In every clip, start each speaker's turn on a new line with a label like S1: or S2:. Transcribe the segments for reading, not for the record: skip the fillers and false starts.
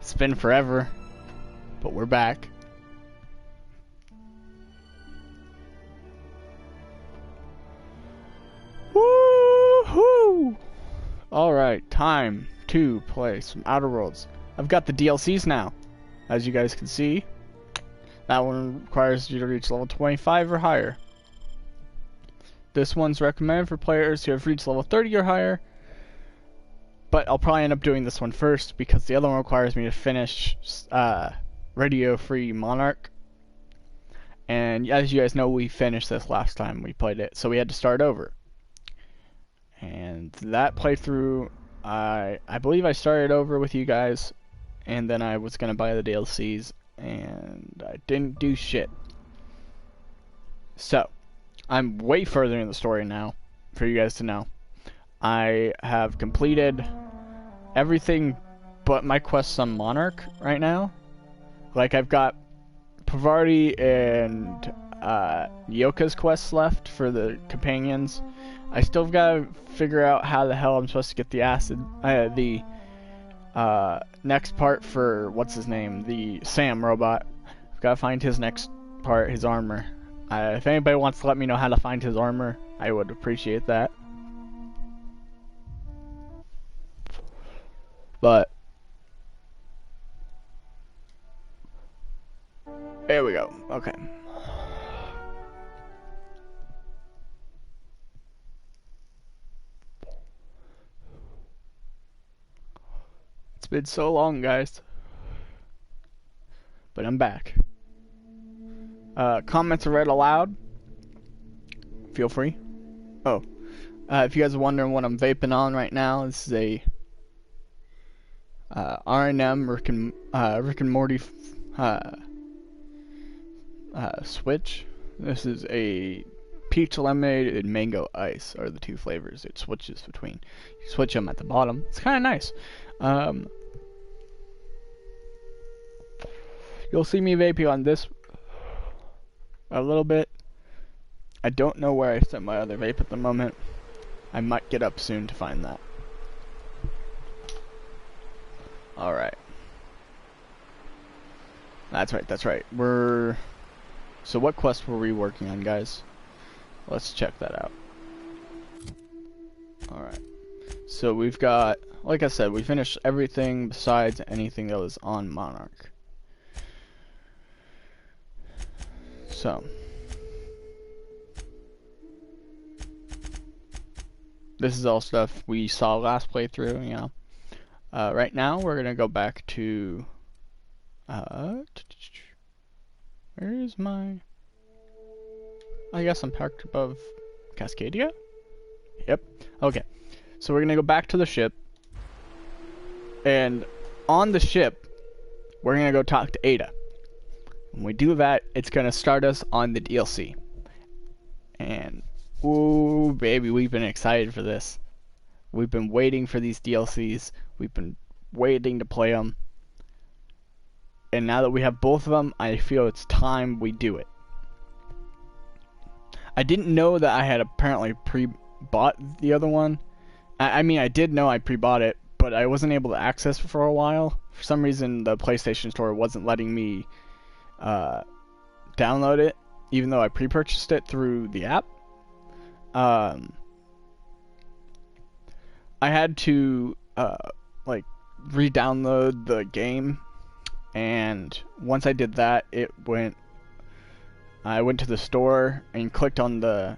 S1: It's been forever, but we're back. Woohoo! Alright, time to play some Outer Worlds. I've got the DLCs now, as you guys can see. That one requires you to reach level 25 or higher. This one's recommended for players who have reached level 30 or higher, but I'll probably end up doing this one first because the other one requires me to finish Radio Free Monarch. And as you guys know, we finished this last time we played it, so we had to start over. And that playthrough, I believe I started over with you guys, and then I was gonna buy the DLCs, and I didn't do shit. So, I'm way further in the story now, for you guys to know. I have completed everything but my quests on Monarch right now. Like, I've got Parvati and Yoka's quests left for the companions. I still gotta figure out how the hell I'm supposed to get the next part for, what's his name, the Sam robot. I've gotta find his next part, his armor. If anybody wants to let me know how to find his armor, I would appreciate that. But there we go. Okay. It's been so long, guys. But I'm back. Comments are read aloud. Feel free. Oh, if you guys are wondering what I'm vaping on right now, this is a R&M Rick and Morty switch. This is a peach lemonade and mango ice are the two flavors it switches between. You switch them at the bottom. It's kind of nice. You'll see me vaping on this a little bit. I don't know where I set my other vape at the moment. I might get up soon to find that. Alright. That's right. So what quest were we working on, guys? Let's check that out. Alright. So we've got, like I said, we finished everything besides anything that was on Monarch. So this is all stuff we saw last playthrough, you know. Right now we're gonna go back to where is my, I guess I'm parked above Cascadia? Yep. Okay. So we're gonna go back to the ship, and on the ship we're gonna go talk to Ada. When we do that, it's gonna start us on the DLC. And ooh, baby, we've been excited for this. We've been waiting for these DLCs. We've been waiting to play them. And now that we have both of them, I feel it's time we do it. I didn't know that I had apparently pre-bought the other one. I mean, I did know I pre-bought it, but I wasn't able to access it for a while. For some reason, the PlayStation Store wasn't letting me download it, even though I pre-purchased it through the app. I had to like re-download the game, and once I did that, I went to the store and clicked on the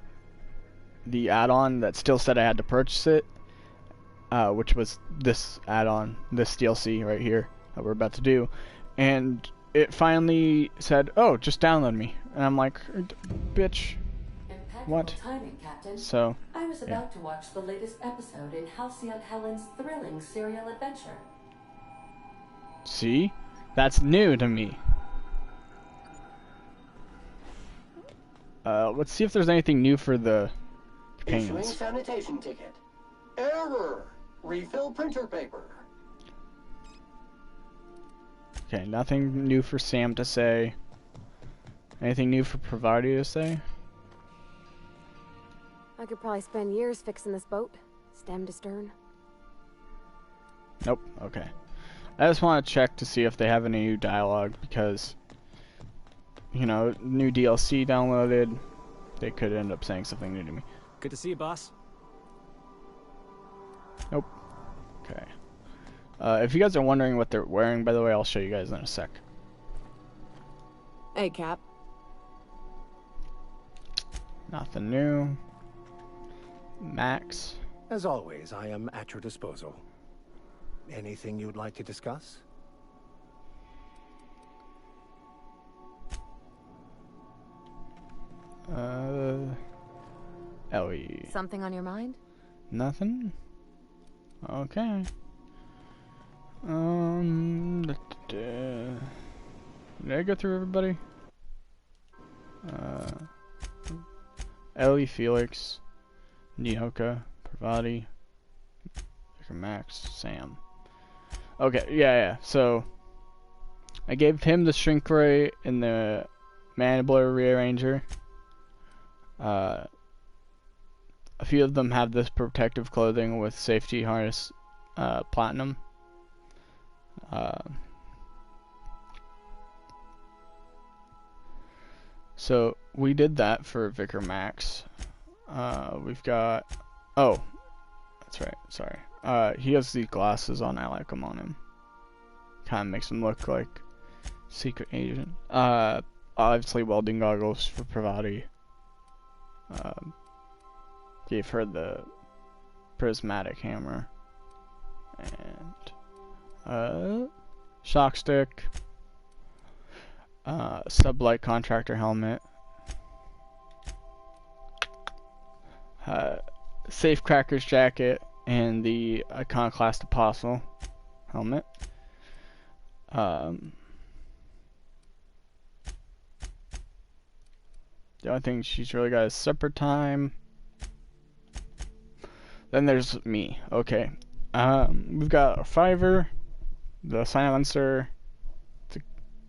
S1: add-on that still said I had to purchase it, which was this add-on, this DLC right here that we're about to do, and it finally said, "Oh, just download me," and I'm like, "Bitch, what?"
S2: Timing, Captain.
S1: So
S2: I was about to watch the latest episode in Halcyon Helen's thrilling serial adventure.
S1: See, that's new to me. Let's see if there's anything new for the
S3: Issuing
S1: companions.
S3: sanitation ticket. Error. Refill printer paper.
S1: Okay, nothing new for Sam to say. Anything new for Parvati to say?
S4: I could probably spend years fixing this boat, stem to stern.
S1: Nope. Okay. I just want to check to see if they have any new dialogue because, you know, new DLC downloaded. They could end up saying something new to me.
S4: Good to see you, boss.
S1: Nope. Okay. If you guys are wondering what they're wearing, by the way, I'll show you guys in a sec.
S5: Hey, Cap.
S1: Nothing new. Max.
S6: As always, I am at your disposal. Anything you'd like to discuss?
S1: Ellie.
S5: Something on your mind?
S1: Nothing? Okay. Did I go through everybody? Ellie, Felix, Nyoka, Parvati, Max, Sam. Okay, yeah. So I gave him the shrink ray and the mandibular rearranger. A few of them have this protective clothing with safety harness, platinum. So we did that for Vicar Max. We've got, oh, that's right, sorry. He has these glasses on, I like them on him. Kind of makes him look like secret agent. Obviously welding goggles for Parvati. Gave her the prismatic hammer. And, shock stick. Sublight contractor helmet. Safecracker's jacket and the Iconoclast Apostle helmet. The only thing she's really got is supper time. Then there's me. Okay. We've got a fiver, the silencer, the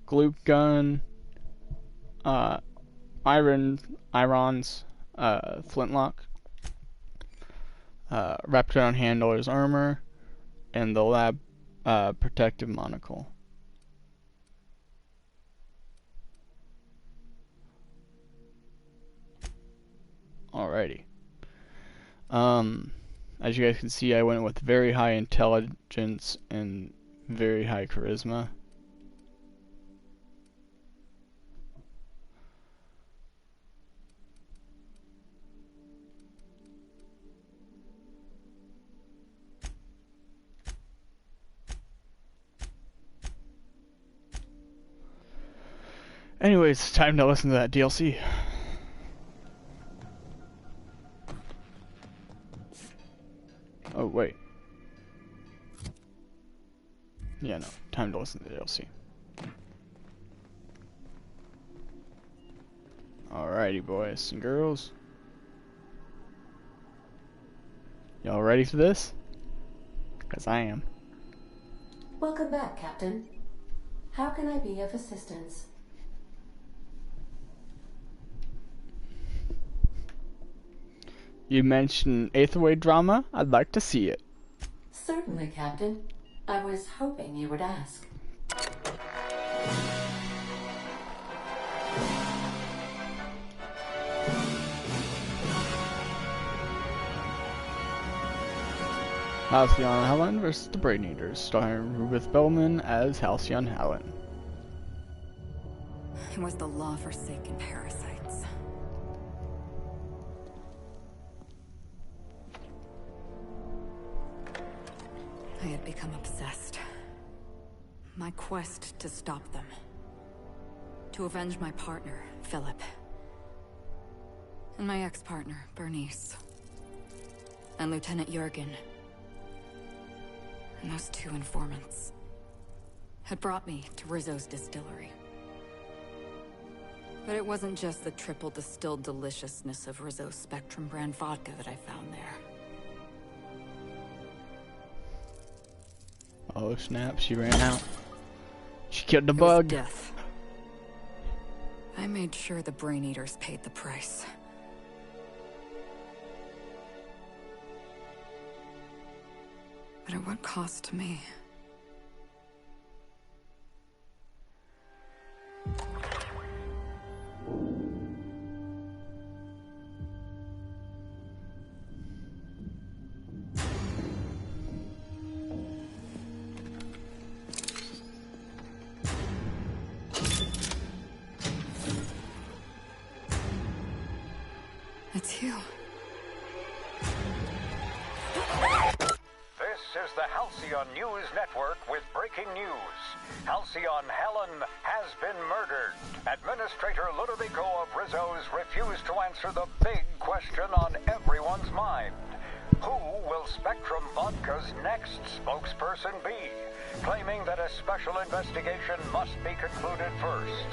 S1: gloop gun, irons, flintlock, wrapped around handler's armor, and the lab protective monocle. Alrighty. As you guys can see, I went with very high intelligence and very high charisma. Anyways, it's time to listen to that DLC. Oh, wait. Yeah, no. Time to listen to the DLC. Alrighty, boys and girls. Y'all ready for this? 'Cause I am.
S2: Welcome back, Captain. How can I be of assistance?
S1: You mentioned Aetherway drama. I'd like to see it.
S2: Certainly, Captain. I was hoping you would ask.
S1: Halcyon Helen vs. the Brain Eaters, starring Rubith Bellman as Halcyon Helen.
S5: It was the law-forsaken parasites. I had become obsessed. My quest to stop them. To avenge my partner, Philip. And my ex-partner, Bernice. And Lieutenant Jurgen. And those two informants had brought me to Rizzo's distillery. But it wasn't just the triple distilled deliciousness of Rizzo's Spectrum brand vodka that I found there.
S1: Oh snap, she ran out. She killed the
S5: It was
S1: bug.
S5: death. I made sure the Brain Eaters paid the price. But at what cost to me? too.
S4: This is the Halcyon News Network with breaking news. Halcyon Helen has been murdered. Administrator Ludovico of Rizzo's refused to answer the big question on everyone's mind. Who will Spectrum Vodka's next spokesperson be? Claiming that a special investigation must be concluded first.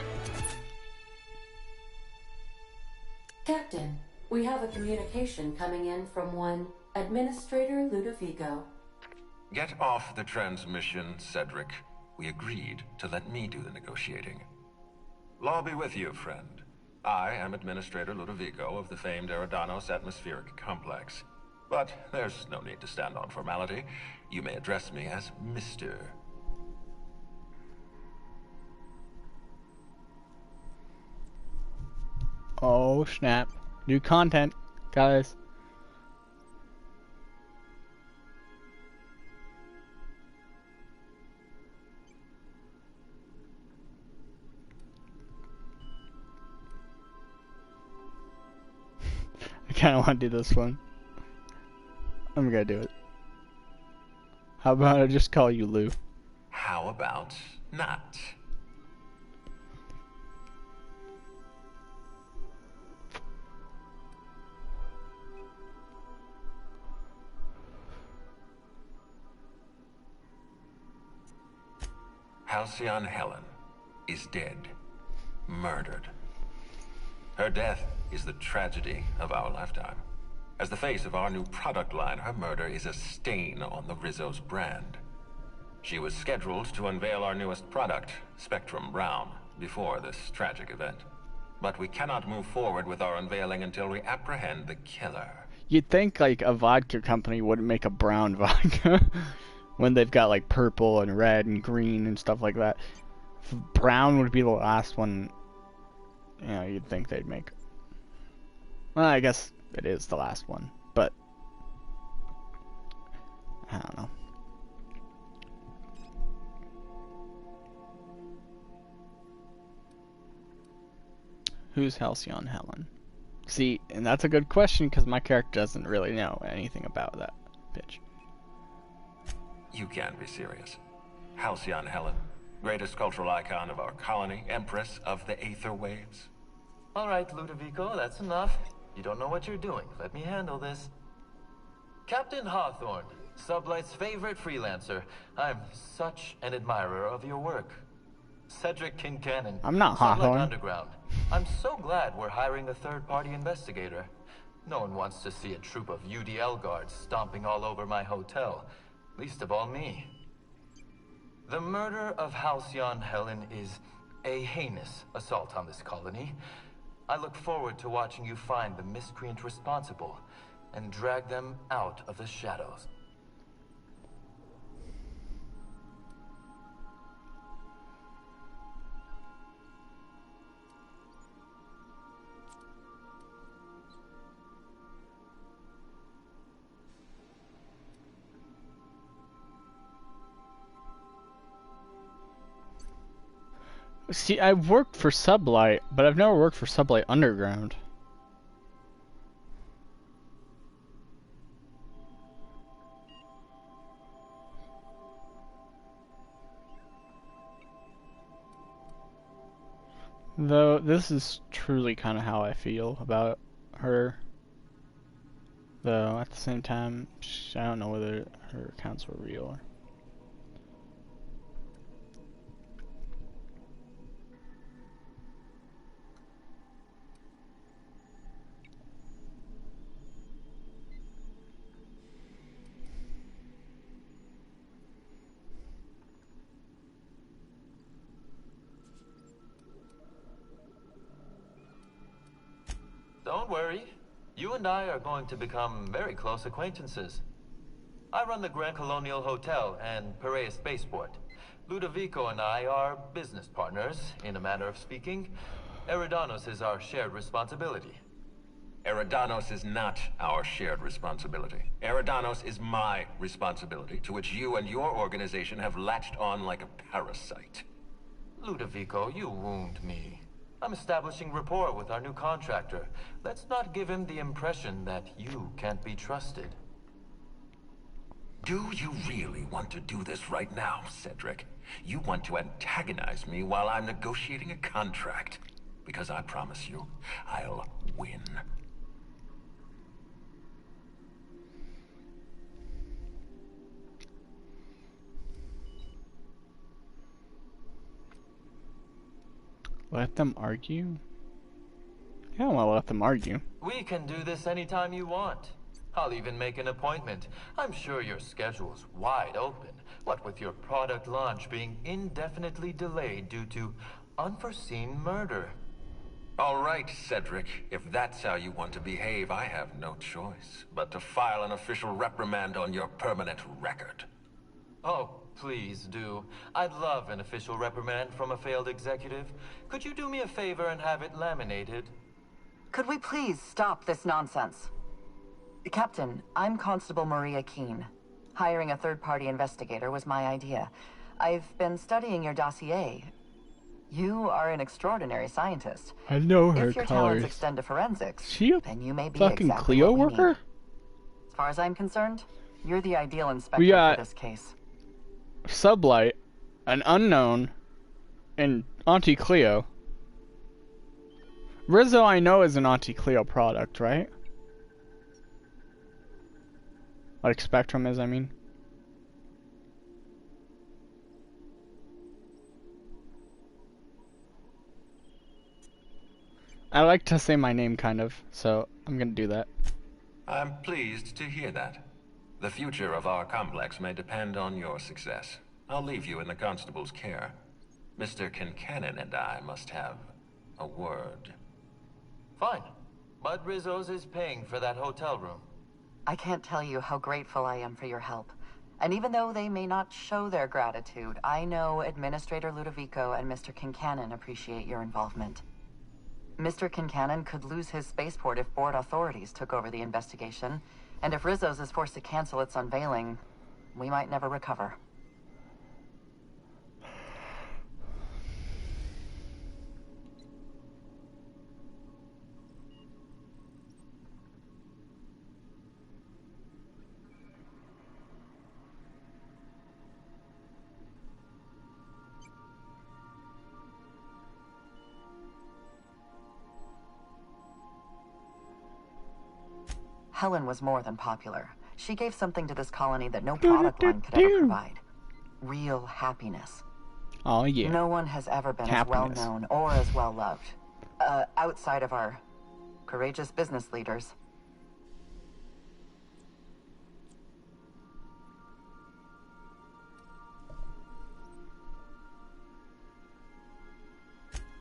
S2: Captain, we have a communication coming in from one Administrator Ludovico.
S7: Get off the transmission, Cedric. We agreed to let me do the negotiating. Law be with you, friend. I am Administrator Ludovico of the famed Eridanos Atmospheric Complex. But there's no need to stand on formality. You may address me as Mr.
S1: Oh snap. New content, guys. I kinda wanna do this one. I'm gonna do it. How about I just call you Lou?
S7: How about not? Halcyon Helen is dead. Murdered. Her death is the tragedy of our lifetime. As the face of our new product line, her murder is a stain on the Rizzo's brand. She was scheduled to unveil our newest product, Spectrum Brown, before this tragic event. But we cannot move forward with our unveiling until we apprehend the killer.
S1: You'd think like a vodka company wouldn't make a brown vodka when they've got like purple and red and green and stuff like that. Brown would be the last one, you know, you'd think they'd make. Well, I guess it is the last one, but I don't know. Who's Halcyon Helen? See, and that's a good question because my character doesn't really know anything about that bitch.
S7: You can't be serious. Halcyon Helen, greatest cultural icon of our colony, empress of the Aether Waves.
S8: All right, Ludovico, that's enough. You don't know what you're doing. Let me handle this. Captain Hawthorne, Sublight's favorite freelancer. I'm such an admirer of your work. Cedric Kincannon.
S1: I'm not
S8: Sublight
S1: Hawthorne.
S8: Underground. I'm so glad we're hiring a third-party investigator. No one wants to see a troop of UDL guards stomping all over my hotel. Least of all me. The murder of Halcyon Helen is a heinous assault on this colony. I look forward to watching you find the miscreant responsible and drag them out of the shadows.
S1: See, I've worked for Sublight, but I've never worked for Sublight Underground. Though, this is truly kind of how I feel about her. Though, at the same time, I don't know whether her accounts were real or...
S8: Don't worry. You and I are going to become very close acquaintances. I run the Grand Colonial Hotel and Piraeus Spaceport. Ludovico and I are business partners, in a manner of speaking. Eridanos is our shared responsibility.
S7: Eridanos is not our shared responsibility. Eridanos is my responsibility, to which you and your organization have latched on like a parasite.
S8: Ludovico, you wound me. I'm establishing rapport with our new contractor. Let's not give him the impression that you can't be trusted.
S7: Do you really want to do this right now, Cedric? You want to antagonize me while I'm negotiating a contract? Because I promise you, I'll win.
S1: Let them argue? I don't want to let them argue.
S8: We can do this anytime you want. I'll even make an appointment. I'm sure your schedule's wide open. What with your product launch being indefinitely delayed due to unforeseen murder.
S7: All right, Cedric. If that's how you want to behave, I have no choice but to file an official reprimand on your permanent record.
S8: Oh, please do. I'd love an official reprimand from a failed executive. Could you do me a favor and have it laminated?
S9: Could we please stop this nonsense? Captain, I'm Constable Maria Keene. Hiring a third-party investigator was my idea. I've been studying your dossier. You are an extraordinary scientist.
S1: I know her
S9: If your
S1: colors.
S9: talents extend to forensics,
S1: She a
S9: then you may be
S1: fucking
S9: exactly
S1: Cleo
S9: what we
S1: worker?
S9: need. As far as I'm concerned, you're the ideal inspector
S1: We got
S9: for this case.
S1: Sublight, an unknown, and Auntie Cleo. Rizzo I know is an Auntie Cleo product, right? Like Spectrum is, I mean. I like to say my name, kind of, so I'm gonna do that.
S7: I'm pleased to hear that. The future of our complex may depend on your success. I'll leave you in the constable's care. Mr. Kincannon and I must have a word.
S8: Fine. Bud Rizzo's is paying for that hotel room.
S9: I can't tell you how grateful I am for your help. And even though they may not show their gratitude, I know Administrator Ludovico and Mr. Kincannon appreciate your involvement. Mr. Kincannon could lose his spaceport if board authorities took over the investigation, and if Rizzo's is forced to cancel its unveiling, we might never recover. Helen was more than popular. She gave something to this colony that no product line could ever provide. Real happiness.
S1: Oh yeah.
S9: No one has ever been as well known or as well loved. Outside of our courageous business leaders.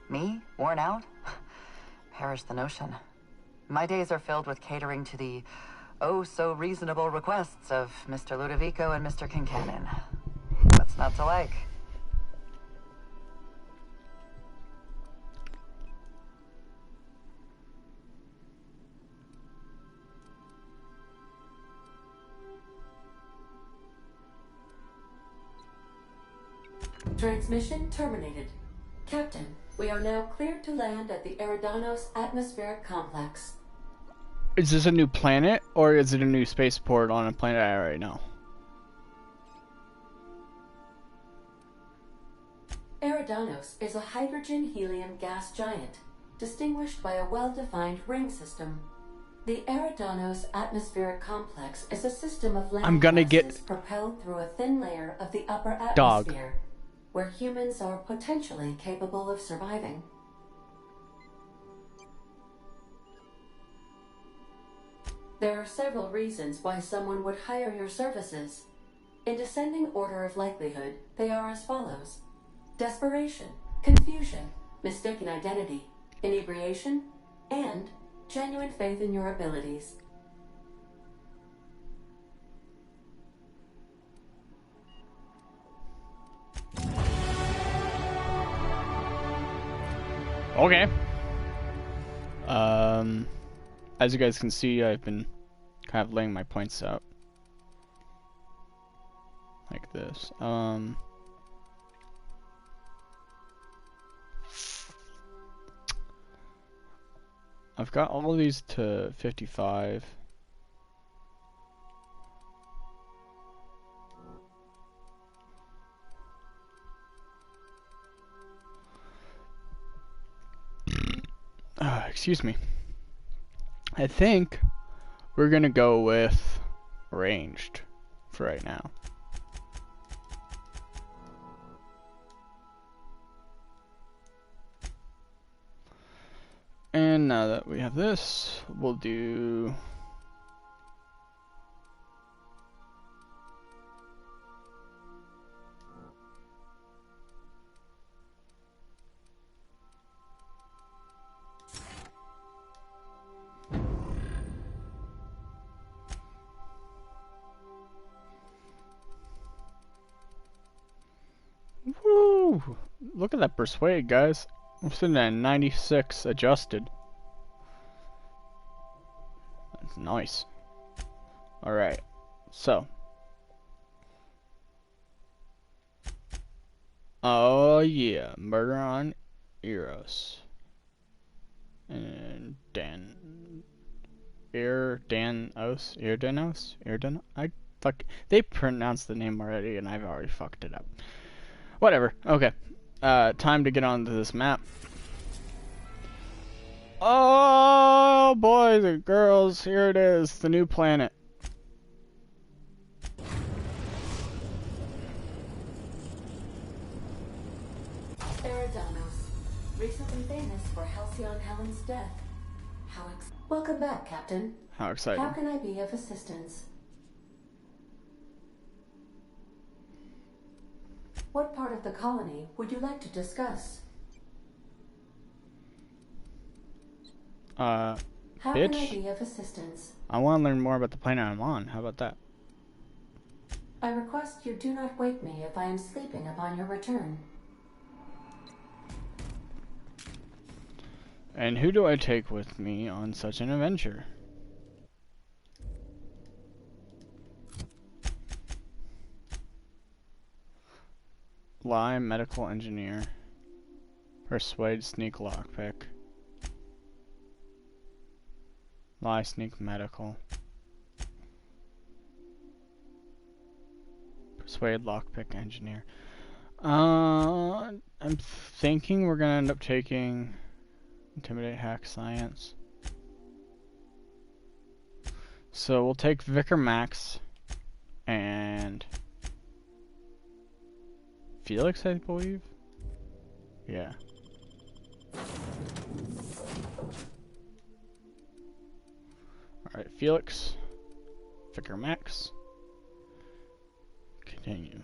S9: Me? Worn out? Perish the notion. My days are filled with catering to the oh-so-reasonable requests of Mr. Ludovico and Mr. Kincannon. What's not to like?
S2: Transmission terminated. Captain, we are now cleared to land at the Eridanos Atmospheric Complex.
S1: Is this a new planet, or is it a new spaceport on a planet I already know?
S2: Eridanos is a hydrogen-helium gas giant, distinguished by a well-defined ring system. The Eridanos Atmospheric Complex is a system of land gases propelled through a thin layer of the upper atmosphere, where humans are potentially capable of surviving. There are several reasons why someone would hire your services. In descending order of likelihood, they are as follows: desperation, confusion, mistaken identity, inebriation, and genuine faith in your abilities.
S1: Okay. As you guys can see, I've been kind of laying my points out like this. I've got all of these to 55. Excuse me. I think we're gonna go with ranged for right now. And now that we have this, we'll do woo! Look at that persuade, guys. I'm sitting at 96 adjusted. That's nice. Alright, so. Oh yeah, Murder on Eros. And Erdanos? They pronounced the name already and I've already fucked it up. Whatever, okay. Time to get onto this map. Oh, boys and girls, here it is, the new planet.
S2: Eridanos, recently famous for Halcyon Helen's death. Welcome back, Captain.
S1: How exciting.
S2: How can I be of assistance? What part of the colony would you like to discuss? How can I be of assistance?
S1: I want to learn more about the planet I'm on. How about that?
S2: I request you do not wake me if I am sleeping upon your return.
S1: And who do I take with me on such an adventure? Lie, medical engineer. Persuade, sneak, lockpick. Lie, sneak, medical. Persuade, lockpick, engineer. I'm thinking we're gonna end up taking intimidate, hack, science. So we'll take Vicar Max and Felix, I believe. Yeah. Alright, Felix, Vicar Max. Continue.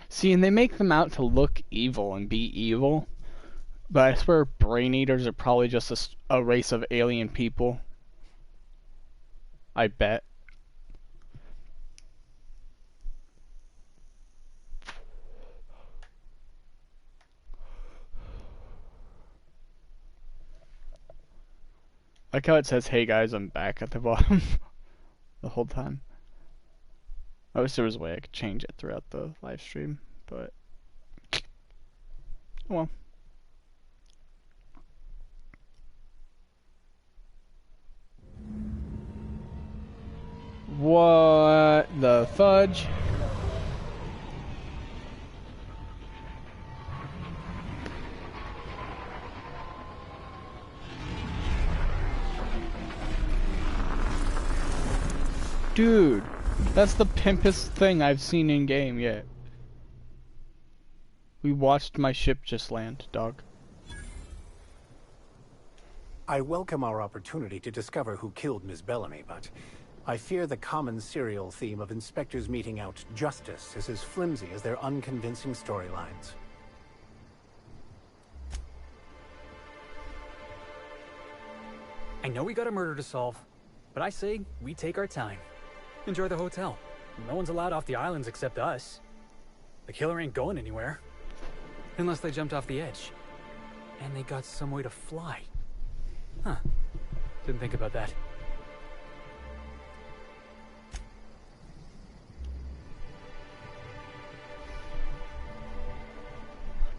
S1: See, and they make them out to look evil and be evil, but I swear Brain Eaters are probably just a race of alien people. I bet. Like how it says, "Hey guys, I'm back" at the bottom the whole time. I wish there was a way I could change it throughout the live stream, but well. What the fudge? Dude, that's the pimpest thing I've seen in game yet. We watched my ship just land, dog.
S6: I welcome our opportunity to discover who killed Ms. Bellamy, but I fear the common serial theme of inspectors meting out justice is as flimsy as their unconvincing storylines.
S10: I know we got a murder to solve, but I say we take our time. Enjoy the hotel. No one's allowed off the islands except us. The killer ain't going anywhere. Unless they jumped off the edge. And they got some way to fly. Huh. Didn't think about that.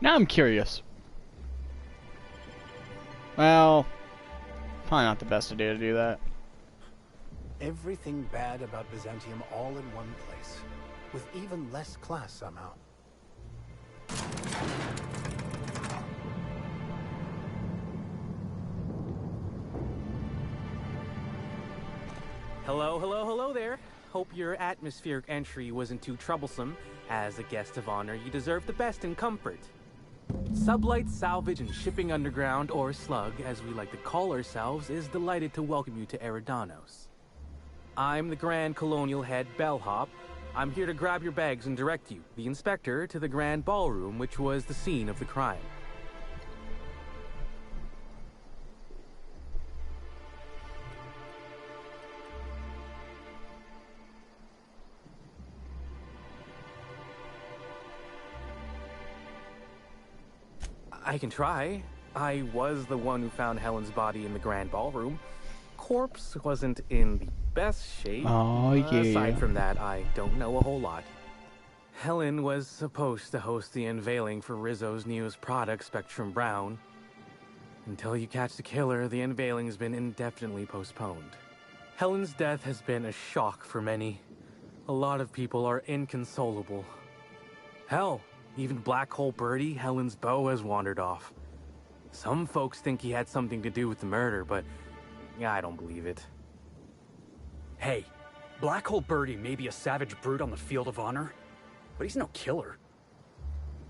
S1: Now I'm curious. Well, probably not the best idea to do that.
S6: Everything bad about Byzantium all in one place, with even less class somehow.
S11: Hello, hello, hello there. Hope your atmospheric entry wasn't too troublesome. As a guest of honor, you deserve the best in comfort. Sublight Salvage and Shipping Underground, or Slug, as we like to call ourselves, is delighted to welcome you to Eridanos. I'm the Grand Colonial Head Bellhop. I'm here to grab your bags and direct you, the Inspector, to the Grand Ballroom, which was the scene of the crime. I can try. I was the one who found Helen's body in the Grand Ballroom. Corpse wasn't in the best shape.
S1: Oh, yeah.
S11: Aside from that, I don't know a whole lot. Helen was supposed to host the unveiling for Rizzo's newest product, Spectrum Brown. Until you catch the killer, the unveiling's been indefinitely postponed. Helen's death has been a shock for many. A lot of people are inconsolable. Hell, even Black Hole Birdie, Helen's beau, has wandered off. Some folks think he had something to do with the murder, but I don't believe it.
S10: Hey, Black Hole Birdie may be a savage brute on the field of honor, but he's no killer.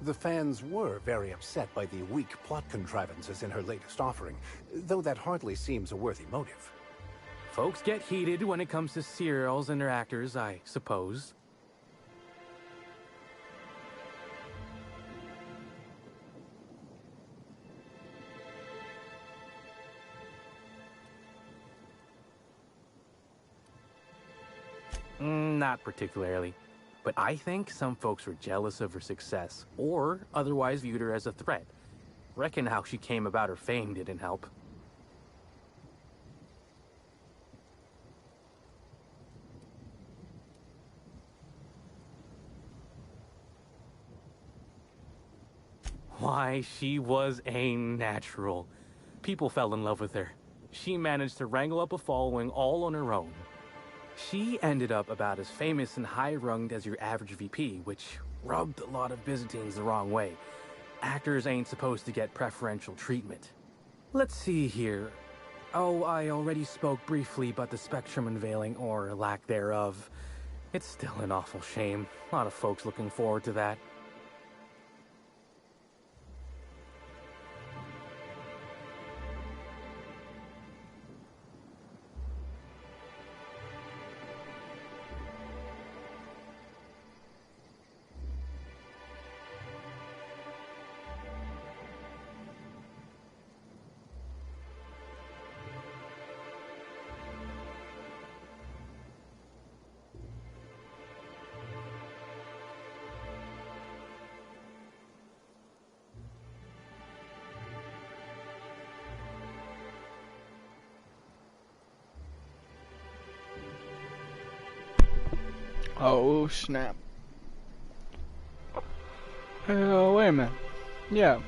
S6: The fans were very upset by the weak plot contrivances in her latest offering, though that hardly seems a worthy motive.
S11: Folks get heated when it comes to serials and their actors, I suppose. Not particularly. But I think some folks were jealous of her success, or otherwise viewed her as a threat. Reckon how she came about her fame didn't help. Why, she was a natural. People fell in love with her. She managed to wrangle up a following all on her own. She ended up about as famous and high-runged as your average VP, which rubbed a lot of Byzantines the wrong way. Actors ain't supposed to get preferential treatment. Let's see here. Oh, I already spoke briefly about the Spectrum unveiling, or lack thereof. It's still an awful shame. A lot of folks looking forward to that.
S1: Oh, snap. Oh, wait a minute. Yeah.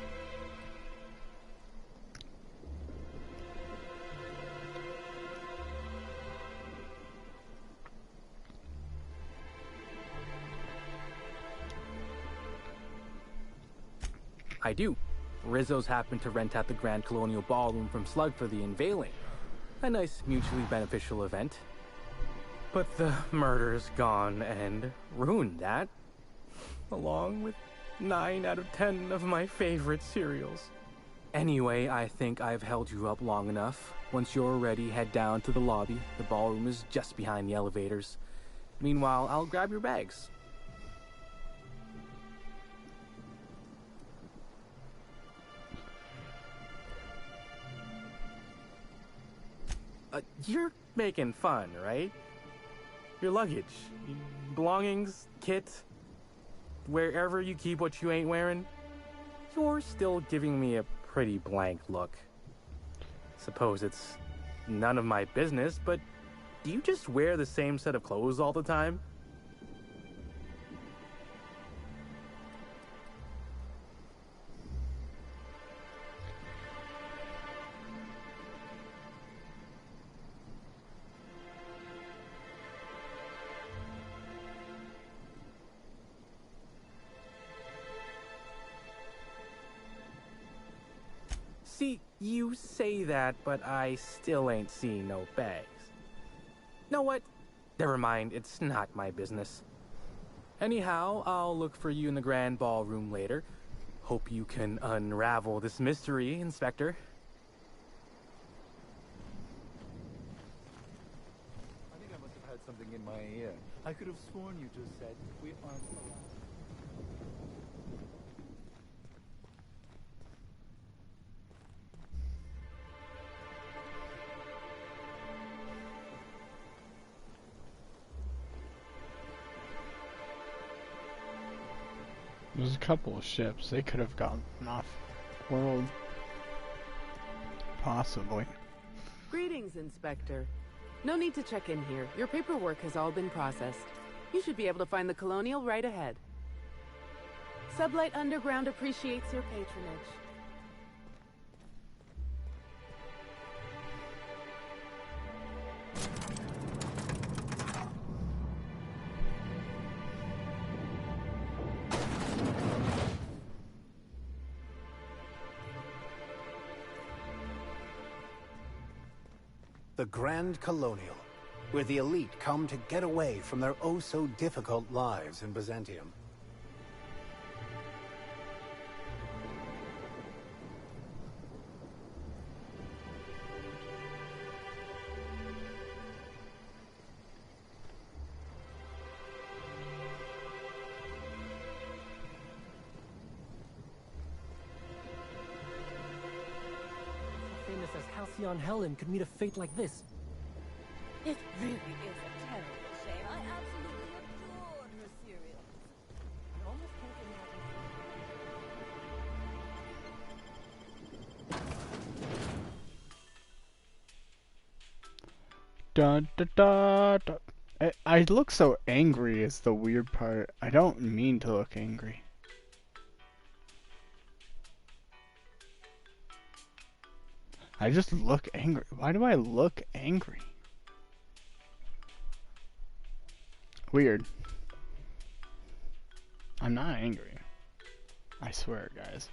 S11: I do. Rizzo's happened to rent out the Grand Colonial Ballroom from Slug for the unveiling. A nice, mutually beneficial event. But the murder's gone and ruined that, along with 9 out of 10 of my favorite cereals. Anyway, I think I've held you up long enough. Once you're ready, head down to the lobby. The ballroom is just behind the elevators. Meanwhile, I'll grab your bags. You're making fun, right? Your luggage, belongings, kit, wherever you keep what you ain't wearing, you're still giving me a pretty blank look. Suppose it's none of my business, but do you just wear the same set of clothes all the time? See, you say that, but I still ain't seen no bags. Know what? Never mind, it's not my business. Anyhow, I'll look for you in the grand ballroom later. Hope you can unravel this mystery, Inspector.
S12: I think I must have had something in my ear. I could have sworn you just said, we aren't allowed.
S1: There's a couple of ships. They could have gotten off world. Possibly.
S13: Greetings, Inspector. No need to check in here. Your paperwork has all been processed. You should be able to find the Colonial right ahead. Sublight Underground appreciates your patronage.
S6: The Grand Colonial, where the elite come to get away from their oh-so-difficult lives in Byzantium.
S14: Famous as Halcyon Helen could meet a fate like this.
S15: It really is a terrible shame. I absolutely adored her cereals. I almost can't
S1: Da da da da. I look so angry is the weird part. I don't mean to look angry. I just look angry. Why do I look angry? Weird. I'm not angry. I swear, guys.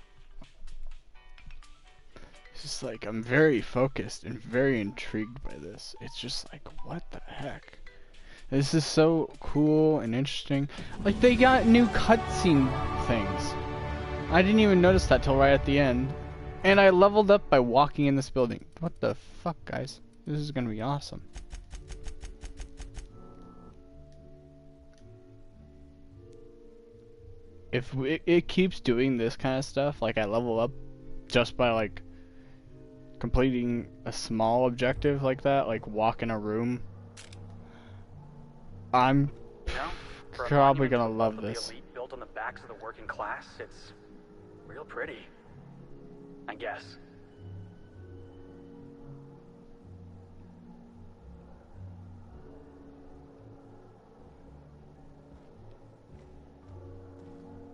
S1: It's just like, I'm very focused and very intrigued by this. It's just like, what the heck? This is so cool and interesting. Like, they got new cutscene things. I didn't even notice that till right at the end. And I leveled up by walking in this building. What the fuck, guys? This is gonna be awesome. If it keeps doing this kind of stuff, like I level up just by like completing a small objective like that, like walk in a room, I'm probably gonna love this.
S16: The elite built on the backs of the working class, it's real pretty, I guess.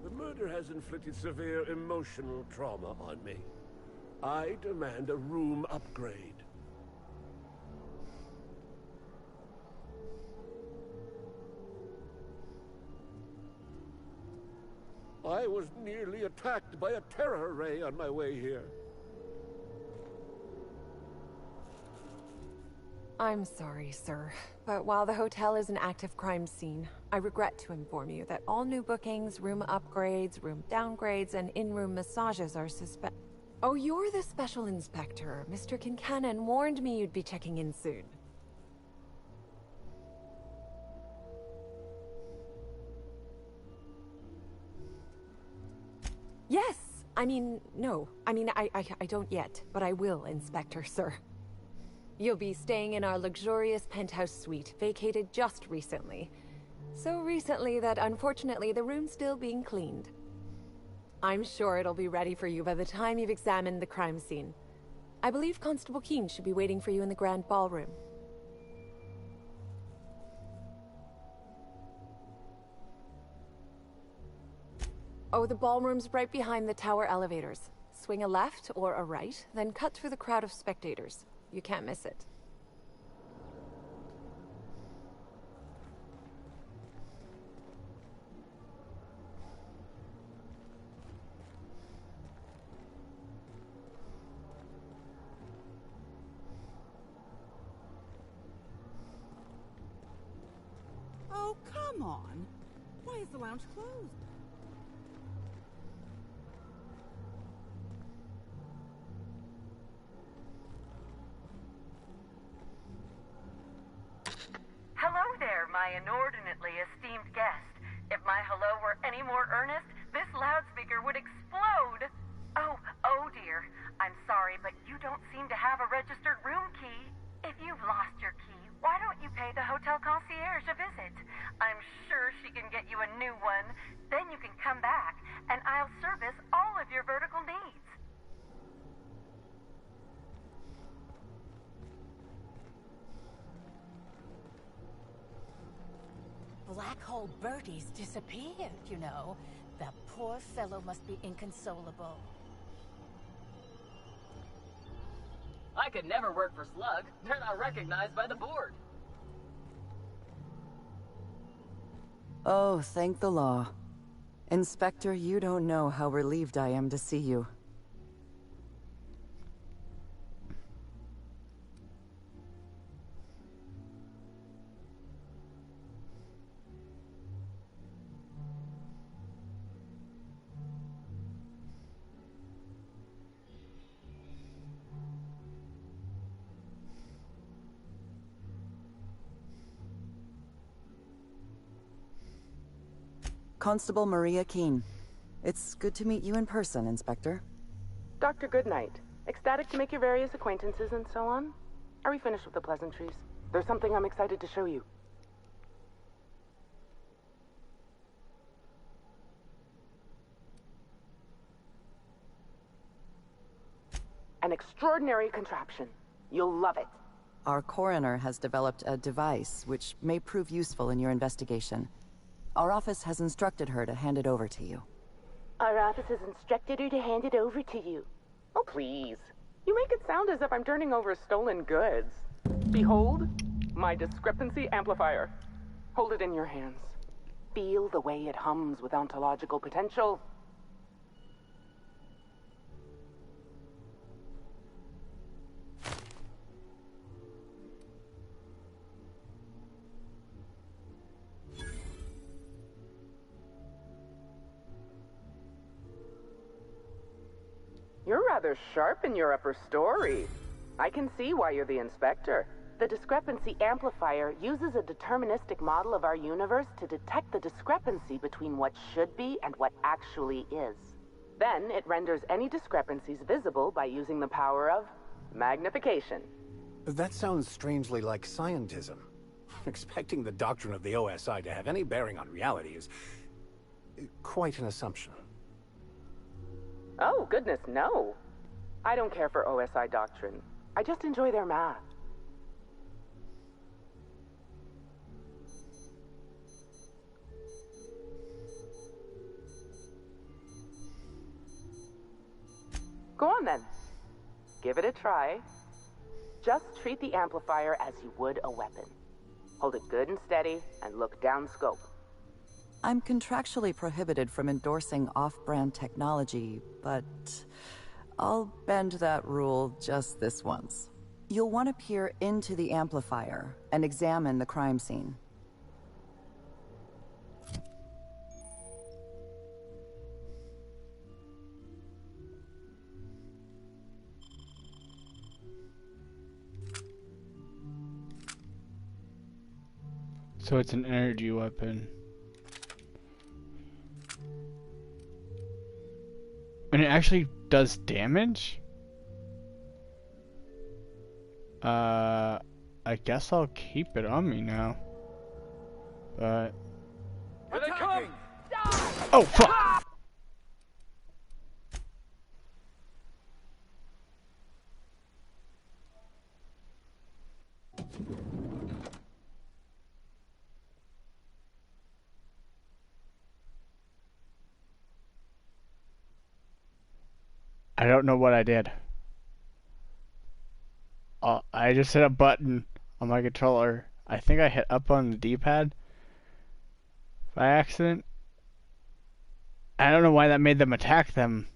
S17: The murder has inflicted severe emotional trauma on me. I demand a room upgrade. I was nearly attacked by a terror ray on my way here.
S18: I'm sorry, sir, but while the hotel is an active crime scene, I regret to inform you that all new bookings, room upgrades, room downgrades, and in-room massages are suspended. Oh, you're the special inspector. Mr. Kincannon warned me you'd be checking in soon. Yes! No. I don't yet, but I will, Inspector, sir. You'll be staying in our luxurious penthouse suite, vacated just recently. So recently that unfortunately the room's still being cleaned. I'm sure it'll be ready for you by the time you've examined the crime scene. I believe Constable Keene should be waiting for you in the grand ballroom. Oh, the ballroom's right behind the tower elevators. Swing a left or a right, then cut through the crowd of spectators. You can't miss it.
S15: Come on. Why is the lounge closed?
S19: Hello there, my inordinately esteemed guest. If my hello were any more earnest, this loudspeaker would explode. Oh dear. I'm sorry, but you don't seem to have a registered room key. If you've lost your key, why don't you pay the hotel concierge a visit? I'm sure she can get you a new one. Then you can come back, and I'll service all of your vertical needs.
S15: Black Hole Bertie's disappeared, you know. The poor fellow must be inconsolable.
S20: I could never work for Slug. They're not recognized by the board.
S9: Oh, thank the law. Inspector, you don't know how relieved I am to see you. Constable Maria Keene. It's good to meet you in person, Inspector.
S13: Dr. Goodnight. Ecstatic to make your various acquaintances and so on. Are we finished with the pleasantries? There's something I'm excited to show you. An extraordinary contraption. You'll love it.
S9: Our coroner has developed a device which may prove useful in your investigation. Our office has instructed her to hand it over to you.
S13: Our office has instructed her to hand it over to you. Oh, please. You make it sound as if I'm turning over stolen goods. Behold, my discrepancy amplifier. Hold it in your hands. Feel the way it hums with ontological potential. You're rather sharp in your upper story. I can see why you're the inspector. The discrepancy amplifier uses a deterministic model of our universe to detect the discrepancy between what should be and what actually is. Then it renders any discrepancies visible by using the power of magnification.
S6: That sounds strangely like scientism. Expecting the doctrine of the OSI to have any bearing on reality is quite an assumption.
S13: Oh, goodness, no. I don't care for OSI doctrine. I just enjoy their math. Go on then. Give it a try. Just treat the amplifier as you would a weapon. Hold it good and steady and look down scope.
S9: I'm contractually prohibited from endorsing off-brand technology, but I'll bend that rule just this once. You'll want to peer into the amplifier and examine the crime scene.
S1: So it's an energy weapon. And it actually does damage? I guess I'll keep it on me now. But...
S20: Here they come!
S1: Oh, fuck! I don't know what I did. I just hit a button on my controller. I think I hit up on the D-pad by accident. I don't know why that made them attack them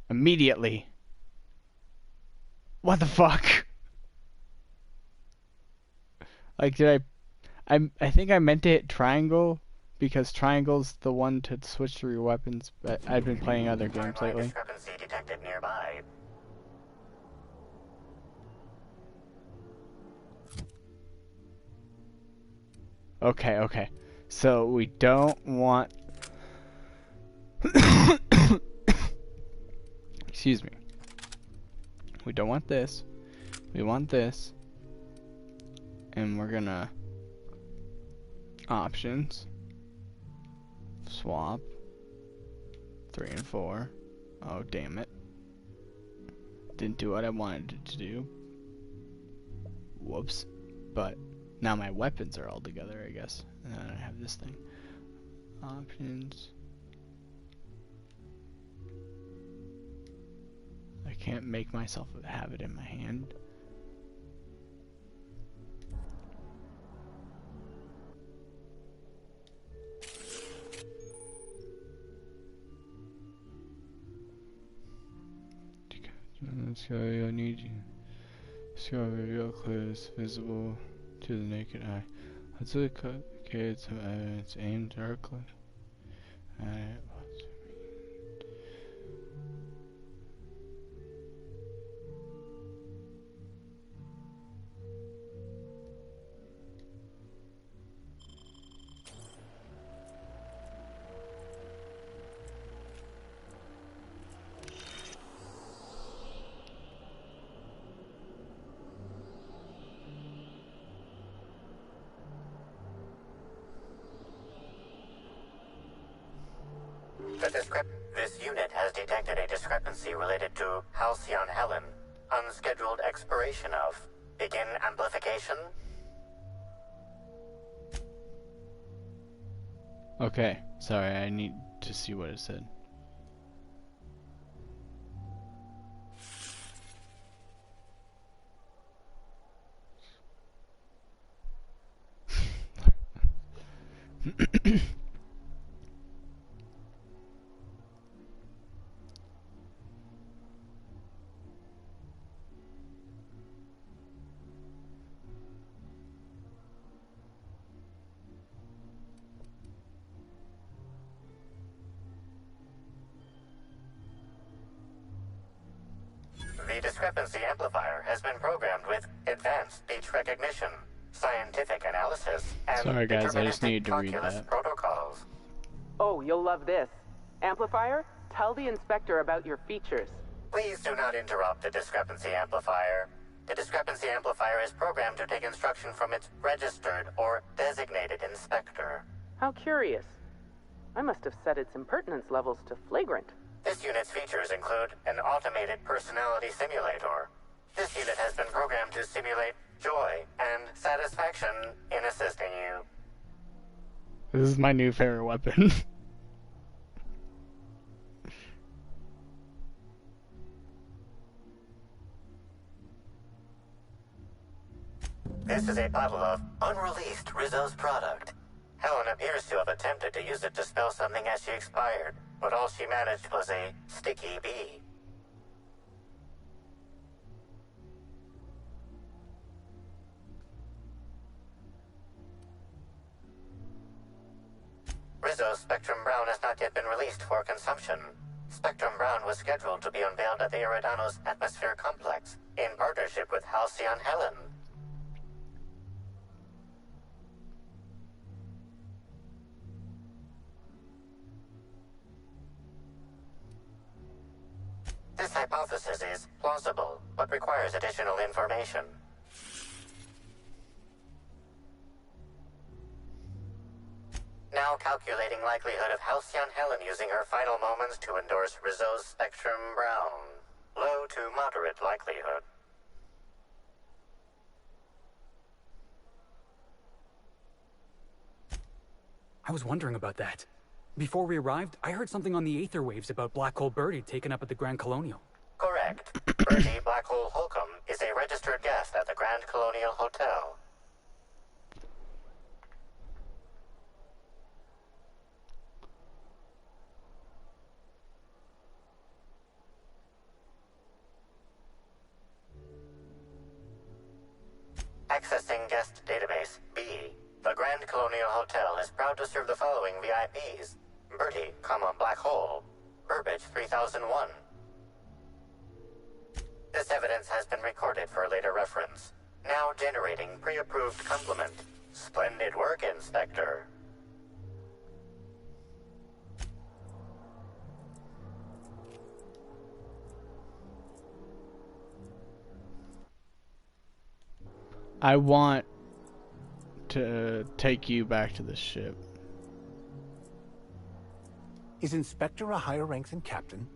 S1: immediately. What the fuck? Like, did I think I meant to hit triangle because triangle's the one to switch through your weapons, but I've been playing other games lately.
S6: Discrepancy detected nearby.
S1: Okay. So we don't want excuse me. We don't want this. We want this. And we're gonna options, swap 3 and 4. Oh damn it, didn't do what I wanted it to do. Whoops. But now my weapons are all together, I guess, and then I have this thing. Options. I can't make myself have it in my hand. Let's go, you'll need you. Discover real clear is visible to the naked eye. Let's look at some evidence aimed directly at it.
S6: This unit has detected a discrepancy related to Halcyon Helen. Unscheduled expiration of. Begin amplification.
S1: Okay, sorry, I need to see what it said.
S6: The discrepancy amplifier has been programmed with advanced speech recognition, scientific analysis, and
S1: sorry guys, I just
S6: deterministic
S1: needed to read
S6: calculus
S1: that.
S6: protocols.
S13: Oh, you'll love this. Amplifier, tell the inspector about your features.
S6: Please do not interrupt the discrepancy amplifier. The discrepancy amplifier is programmed to take instruction from its registered or designated inspector.
S13: How curious. I must have set its impertinence levels to flagrant.
S6: This unit's features include an automated personality simulator. This unit has been programmed to simulate joy and satisfaction in assisting you.
S1: This is my new favorite weapon.
S6: This is a bottle of unreleased Rizzo's product. Helen appears to have attempted to use it to spell something as she expired, but all she managed was a sticky bee. Rizzo's Spectrum Brown has not yet been released for consumption. Spectrum Brown was scheduled to be unveiled at the Eridanos Atmosphere Complex in partnership with Halcyon Helen. This hypothesis is plausible, but requires additional information. Now calculating likelihood of Halcyon Helen using her final moments to endorse Rizzo's Spectrum Brown. Low to moderate likelihood.
S10: I was wondering about that. Before we arrived, I heard something on the aether waves about Black Hole Birdie taken up at the Grand Colonial.
S6: Correct. Birdie Black Hole Holcomb is a registered guest at the Grand Colonial Hotel. Accessing guest database B.
S21: The Grand Colonial Hotel is proud to serve the following VIPs. Bertie, Black Hole. Burbage 3001. This evidence has been recorded for later reference. Now generating pre-approved compliment. Splendid work, Inspector.
S1: I want to take you back to the ship.
S6: Is Inspector a higher rank than Captain?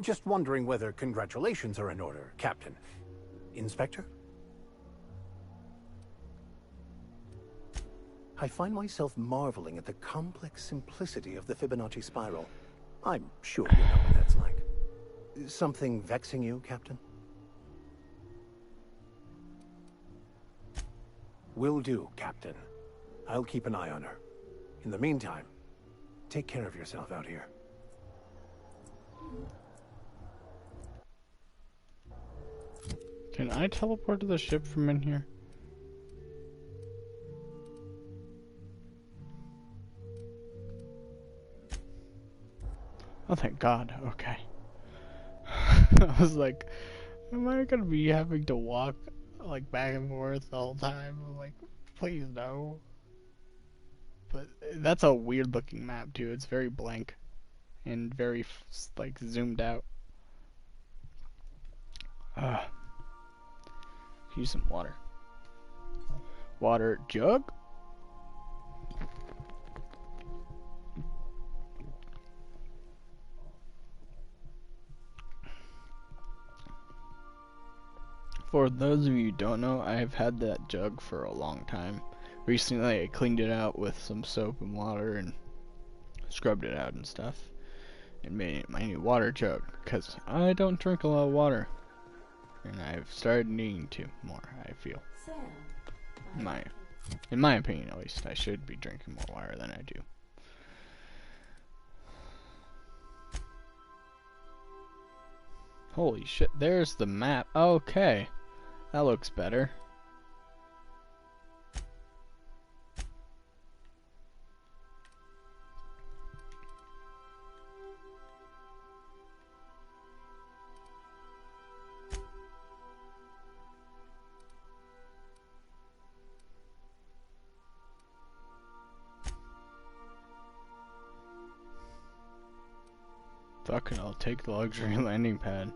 S6: Just wondering whether congratulations are in order, Captain. Inspector? I find myself marveling at the complex simplicity of the Fibonacci spiral. I'm sure you know what that's like. Something vexing you, Captain? Will do, Captain. I'll keep an eye on her. In the meantime, take care of yourself out here.
S1: Can I teleport to the ship from in here? Oh, thank God. Okay. I was like, am I gonna be having to walk like back and forth the whole time? I'm like, please no. But that's a weird looking map too. It's very blank and very like zoomed out. Use some water. Water jug. For those of you who don't know, I've had that jug for a long time. Recently I cleaned it out with some soap and water and scrubbed it out and stuff and made it my new water jug, because I don't drink a lot of water and I've started needing to more, I feel. In my opinion at least, I should be drinking more water than I do. Holy shit, there's the map. Okay. That looks better. Fuck it, I'll take the luxury landing pad.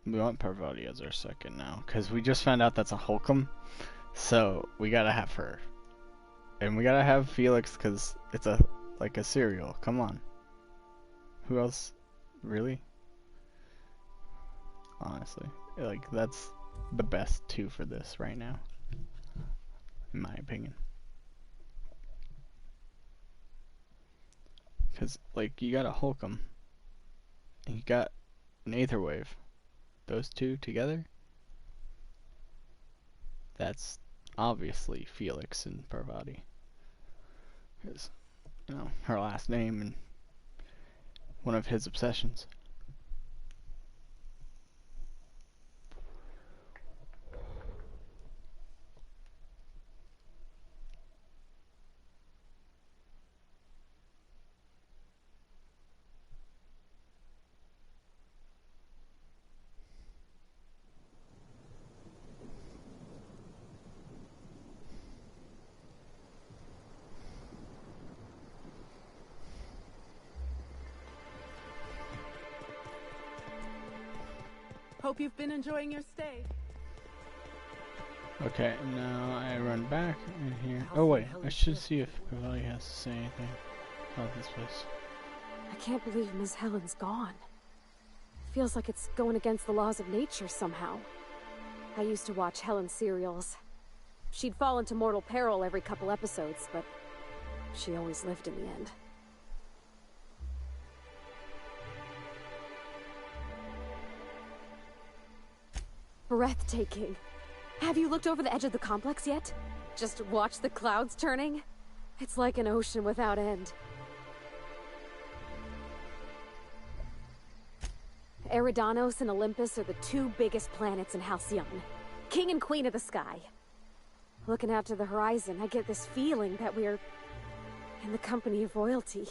S1: We want Parvati as our second now, because we just found out that's a Holcomb, so we gotta have her. And we gotta have Felix, because it's like a cereal. Come on. Who else? Really? Honestly. Like, that's the best two for this right now. In my opinion. Because, like, you got a Holcomb. And you got an Aetherwave. Those two together? That's obviously Felix and Parvati. Because, you know, her last name and one of his obsessions.
S13: Hope you've been enjoying your stay.
S1: Okay, now I run back in here. Oh wait, I should see if Parvati has to say anything about this place.
S22: I can't believe Ms. Helen's gone. Feels like it's going against the laws of nature somehow. I used to watch Helen serials. She'd fall into mortal peril every couple episodes, but she always lived in the end. Breathtaking. Have you looked over the edge of the complex yet? Just watch the clouds turning? It's like an ocean without end. Eridanos and Olympus are the two biggest planets in Halcyon. King and Queen of the Sky. Looking out to the horizon, I get this feeling that we're in the company of royalty.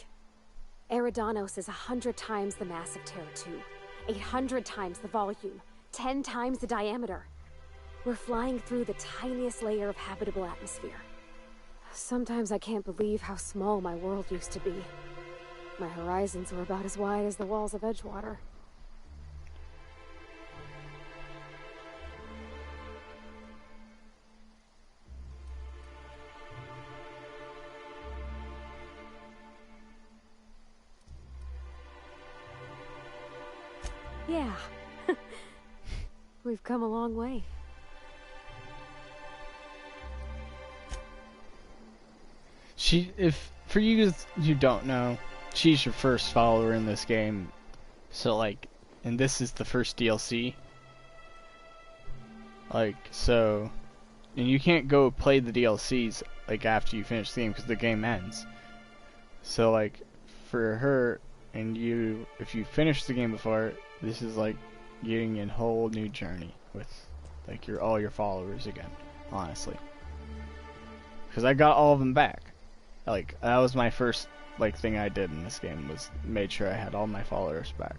S22: Eridanos is 100 times the mass of Terra 2, 800 times the volume, 10 times the diameter. We're flying through the tiniest layer of habitable atmosphere. Sometimes I can't believe how small my world used to be. My horizons were about as wide as the walls of Edgewater. Yeah. We've come a long way.
S1: If for you who don't know, she's your first follower in this game. So like, and this is the first DLC. Like, so, and you can't go play the DLCs like after you finish the game because the game ends. So like, for her and you, if you finish the game before, this is like getting a whole new journey with like all your followers again, honestly. Because I got all of them back. Like, that was my first like thing I did in this game, was made sure I had all my followers back.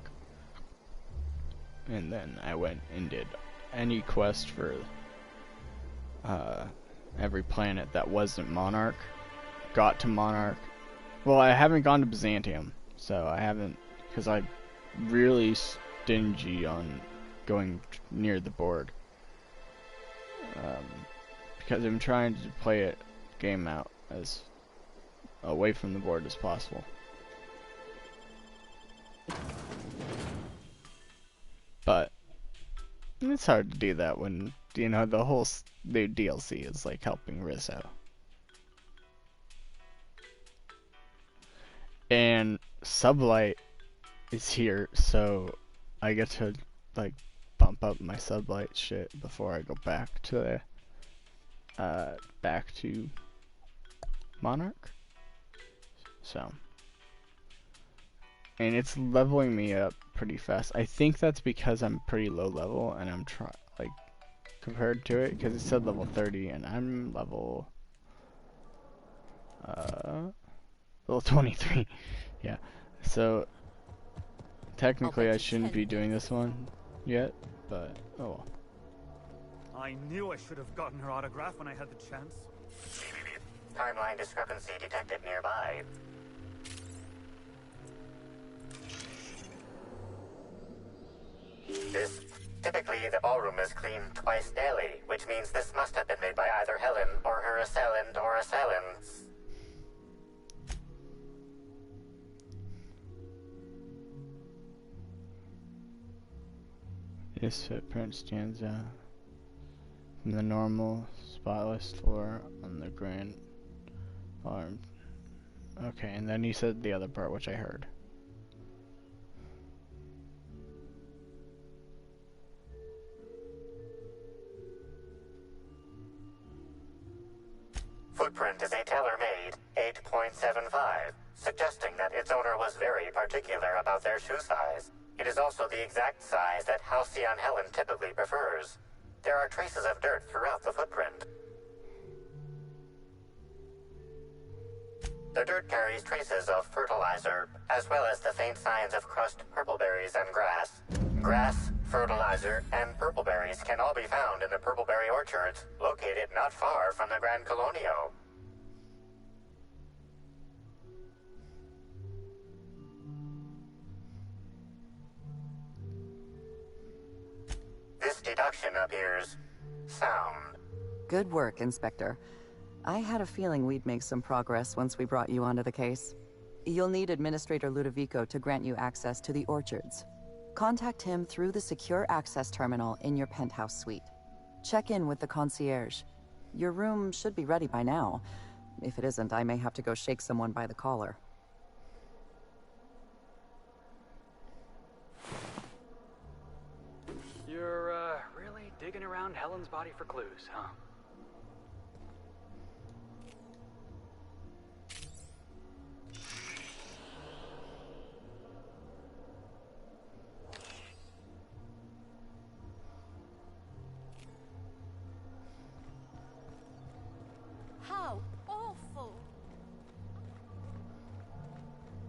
S1: And then I went and did any quest for every planet that wasn't Monarch. Got to Monarch. Well, I haven't gone to Byzantium, so I haven't, because I'm really stingy on going near the board. Because I'm trying to play it game out as away from the board as possible. But it's hard to do that when, you know, the whole new DLC is like helping Rizzo. And Sublight is here, so I get to like bump up my Sublight shit before I go back to Monarch. So, and it's leveling me up pretty fast. I think that's because I'm pretty low level and I'm like compared to it, because it said level 30 and I'm level 23. Yeah. So technically I shouldn't be doing this one yet, but oh well.
S12: I knew I should have gotten her autograph when I had the chance.
S21: Timeline discrepancy detected nearby. Typically, the ballroom is cleaned twice daily, which means this must have been made by either Helen or her assailant or assailants.
S1: This footprint stands out from the normal spotless floor on the grand arm. Okay, and then he said the other part, which I heard.
S21: Footprint is a tailor-made 8.75, suggesting that its owner was very particular about their shoe size. It is also the exact size that Halcyon Helen typically prefers. There are traces of dirt throughout the footprint. The dirt carries traces of fertilizer, as well as the faint signs of crushed purpleberries and grass. Grass, fertilizer, and purpleberries can all be found in the purpleberry orchards, located not far from the Grand Colonio. This deduction appears sound.
S9: Good work, Inspector. I had a feeling we'd make some progress once we brought you onto the case. You'll need Administrator Ludovico to grant you access to the orchards. Contact him through the secure access terminal in your penthouse suite. Check in with the concierge. Your room should be ready by now. If it isn't, I may have to go shake someone by the collar.
S16: You're, really digging around Helen's body for clues, huh?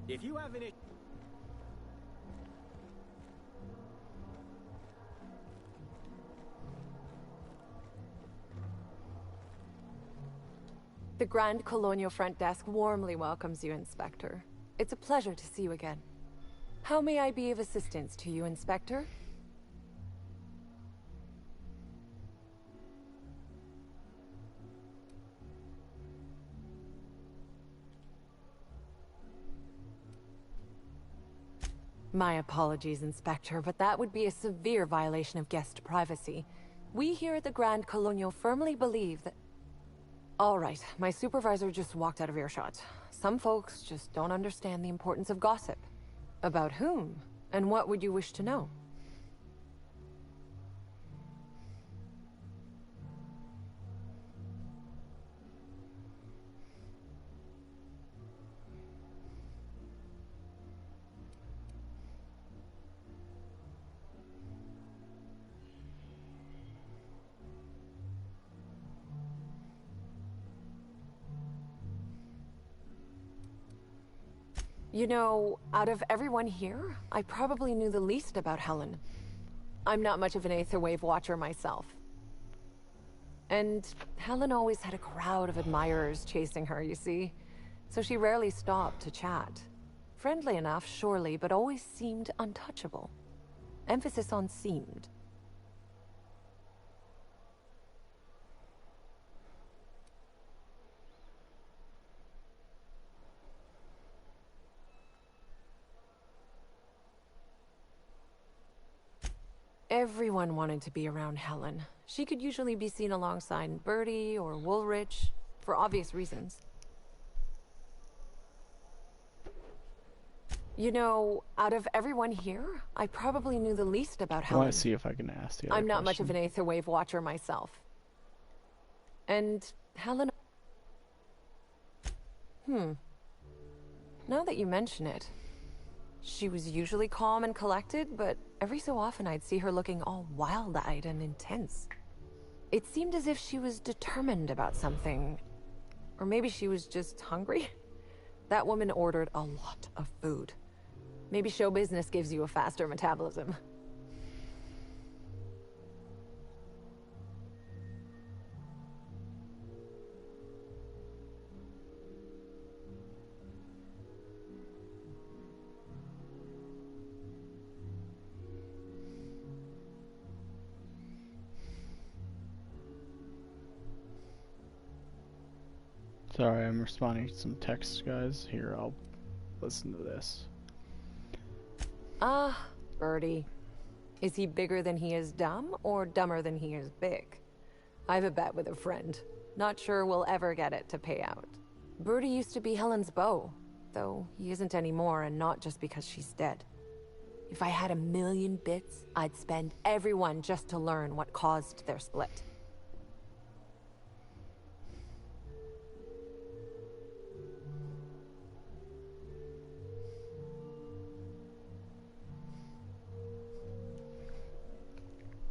S10: If you have any...
S18: The Grand Colonial Front Desk warmly welcomes you, Inspector. It's a pleasure to see you again. How may I be of assistance to you, Inspector? My apologies, Inspector, but that would be a severe violation of guest privacy. We here at the Grand Colonial firmly believe that... All right, my supervisor just walked out of earshot. Some folks just don't understand the importance of gossip. About whom? And what would you wish to know? You know, out of everyone here, I probably knew the least about Helen. I'm not much of an Aetherwave watcher myself. And Helen always had a crowd of admirers chasing her, you see. So she rarely stopped to chat. Friendly enough, surely, but always seemed untouchable. Emphasis on seemed. Everyone wanted to be around Helen. She could usually be seen alongside Bertie or Woolrich, for obvious reasons. You know, out of everyone here, I probably knew the least about
S1: I
S18: Helen.
S1: want to see if I can ask the other
S18: I'm not much of
S1: question.
S18: an Aetherwave watcher myself. And Helen... Now that you mention it, she was usually calm and collected, but every so often I'd see her looking all wild-eyed and intense. It seemed as if she was determined about something. Or maybe she was just hungry. That woman ordered a lot of food. Maybe show business gives you a faster metabolism.
S1: Sorry, I'm responding to some texts, guys. Here, I'll listen to this.
S18: Bertie. Is he bigger than he is dumb, or dumber than he is big? I have a bet with a friend. Not sure we'll ever get it to pay out. Bertie used to be Helen's beau, though he isn't anymore, and not just because she's dead. If I had 1,000,000 bits, I'd spend every one just to learn what caused their split.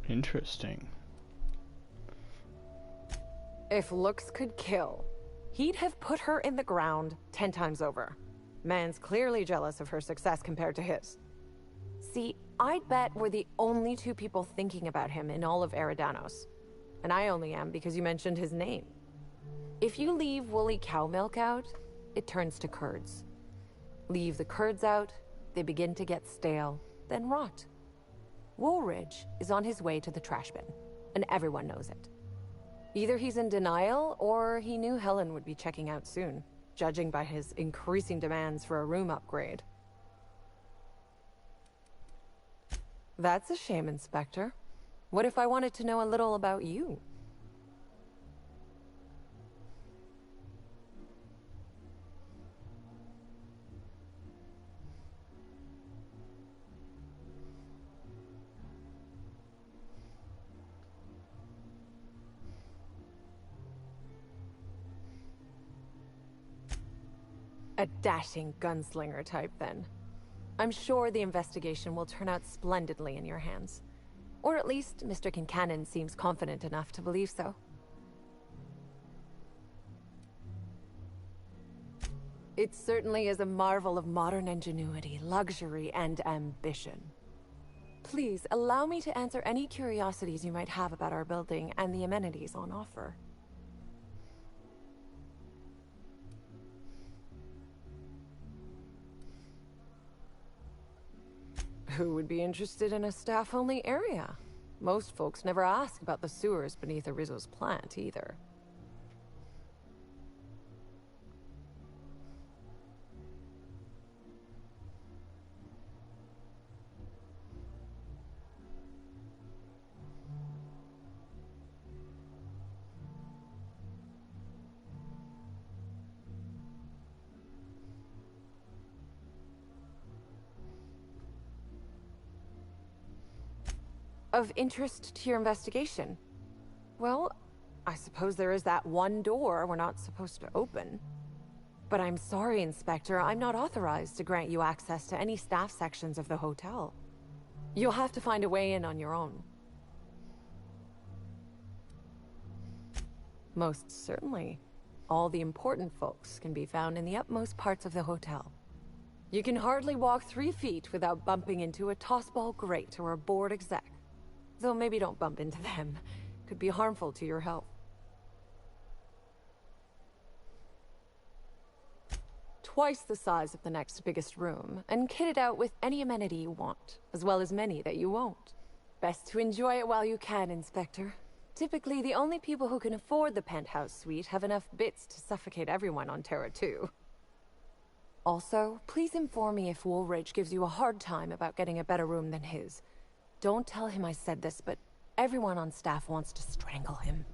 S1: Interesting.
S18: If looks could kill, he'd have put her in the ground 10 times over. Man's clearly jealous of her success compared to his. See, I'd bet we're the only two people thinking about him in all of Eridanos. And I only am because you mentioned his name. If you leave woolly cow milk out, it turns to curds. Leave the curds out, they begin to get stale, then rot. Woolridge is on his way to the trash bin, and everyone knows it. Either he's in denial, or he knew Helen would be checking out soon, judging by his increasing demands for a room upgrade. That's a shame, Inspector. What if I wanted to know a little about you? A dashing gunslinger type, then. I'm sure the investigation will turn out splendidly in your hands. Or at least Mr. Kincannon seems confident enough to believe so. It certainly is a marvel of modern ingenuity, luxury, and ambition. Please, allow me to answer any curiosities you might have about our building and the amenities on offer. Who would be interested in a staff-only area? Most folks never ask about the sewers beneath Rizzo's plant, either. Of interest to your investigation? Well, I suppose there is that one door we're not supposed to open. But I'm sorry, Inspector, I'm not authorized to grant you access to any staff sections of the hotel. You'll have to find a way in on your own. Most certainly. All the important folks can be found in the utmost parts of the hotel. You can hardly walk 3 feet without bumping into a tossball grate or a bored exec. Though maybe don't bump into them. Could be harmful to your health. Twice the size of the next biggest room, and kitted out with any amenity you want, as well as many that you won't. Best to enjoy it while you can, Inspector. Typically, the only people who can afford the penthouse suite have enough bits to suffocate everyone on Terra 2. Also, please inform me if Woolridge gives you a hard time about getting a better room than his. Don't tell him I said this, but everyone on staff wants to strangle him.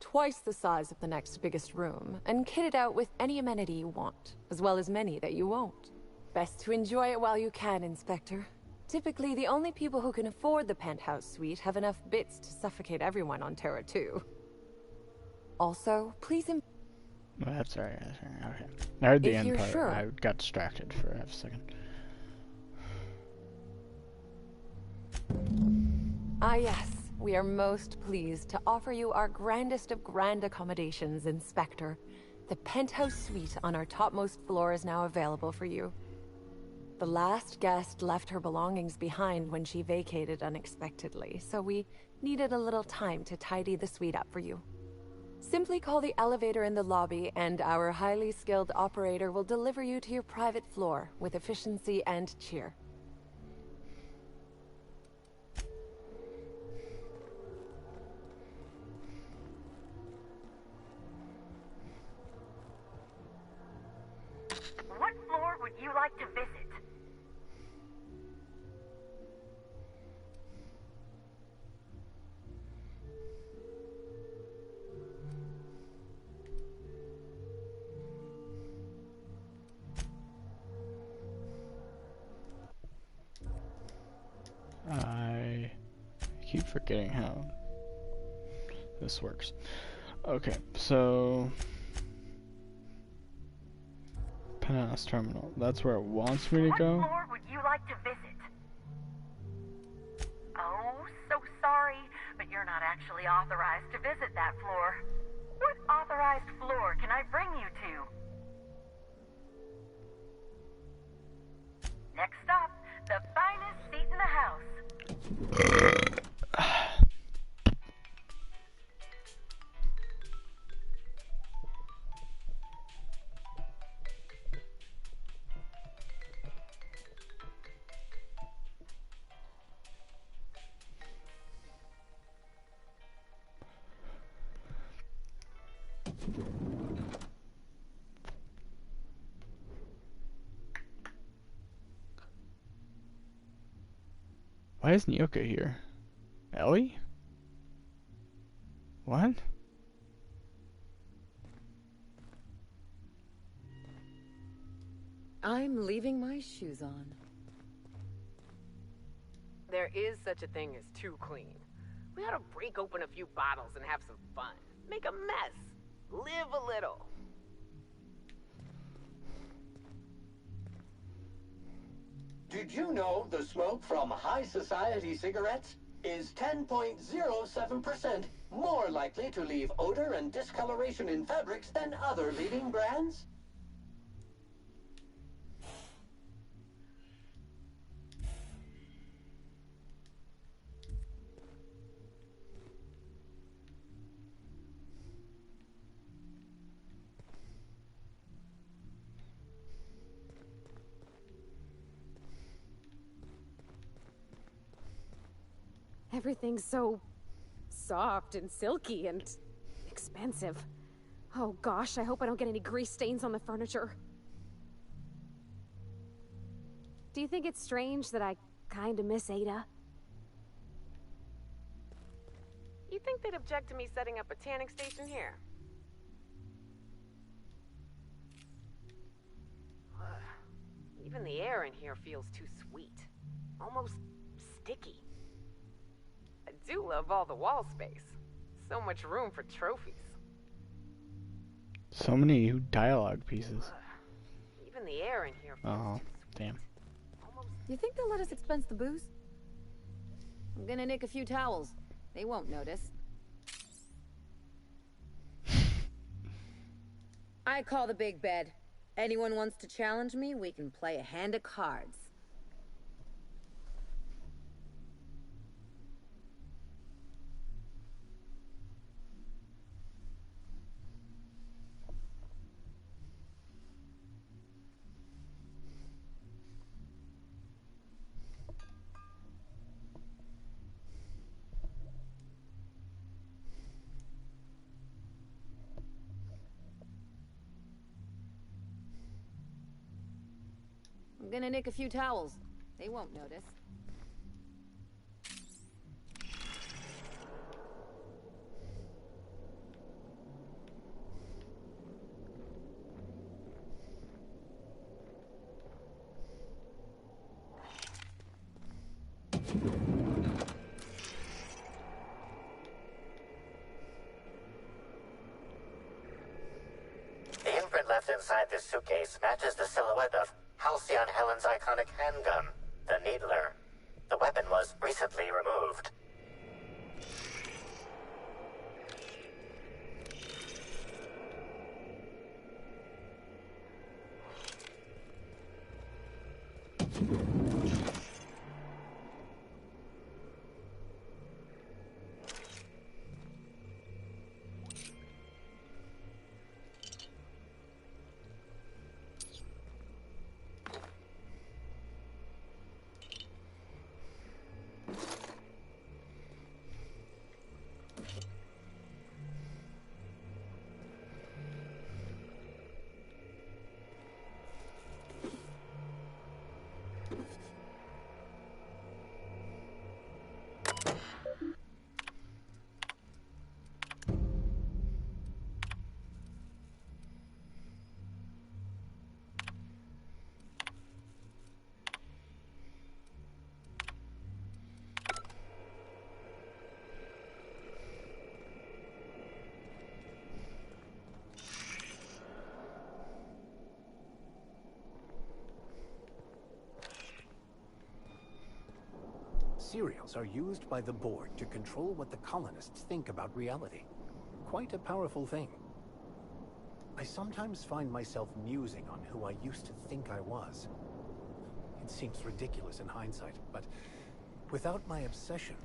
S18: Twice the size of the next biggest room, and kitted out with any amenity you want, as well as many that you won't. Best to enjoy it while you can, Inspector. Typically, the only people who can afford the penthouse suite have enough bits to suffocate everyone on Terra 2. Also, please
S1: Well, that's alright, okay. I heard the
S18: If
S1: end
S18: you're
S1: part.
S18: sure.
S1: I got distracted for a second.
S18: Ah yes, we are most pleased to offer you our grandest of grand accommodations, Inspector. The penthouse suite on our topmost floor is now available for you. The last guest left her belongings behind when she vacated unexpectedly, so we needed a little time to tidy the suite up for you. Simply call the elevator in the lobby, and our highly skilled operator will deliver you to your private floor with efficiency and cheer.
S19: What floor would you like to visit?
S1: I keep forgetting how this works. Okay, so Penthouse Terminal. That's where it wants me to go.
S19: What floor would you like to visit? Oh, so sorry, but you're not actually authorized to visit that floor. What authorized floor can I bring you to? Next up, the finest seat in the house.
S1: Why isn't Yoka here? Ellie? What?
S3: I'm leaving my shoes on.
S5: There is such a thing as too clean. We ought to break open a few bottles and have some fun. Make a mess. Live a little.
S23: Did you know the smoke from high society cigarettes
S4: is 10.07% more likely to leave odor and discoloration in fabrics than other leading brands.
S22: Everything's so soft and silky and expensive. Oh gosh, I hope I don't get any grease stains on the furniture. Do you think it's strange that I kinda miss Ada?
S5: You think they'd object to me setting up a tanning station here? Even the air in here feels too sweet. Almost sticky. I do love all the wall space. So much room for trophies.
S1: So many dialogue pieces.
S5: Even the air in here feels
S1: Oh,
S5: too
S1: damn.
S3: You think they'll let us expense the booze? I'm gonna nick a few towels. They won't notice. I call the big bed. Anyone wants to challenge me, we can play a hand of cards. I'm gonna nick a few towels. They won't notice.
S21: The imprint left inside this suitcase matches the silhouette of Halcyon Helen's iconic handgun, the Needler. The weapon was recently removed.
S6: Serials are used by the board to control what the colonists think about reality. Quite a powerful thing. I sometimes find myself musing on who I used to think I was. It seems ridiculous in hindsight, but without my obsession,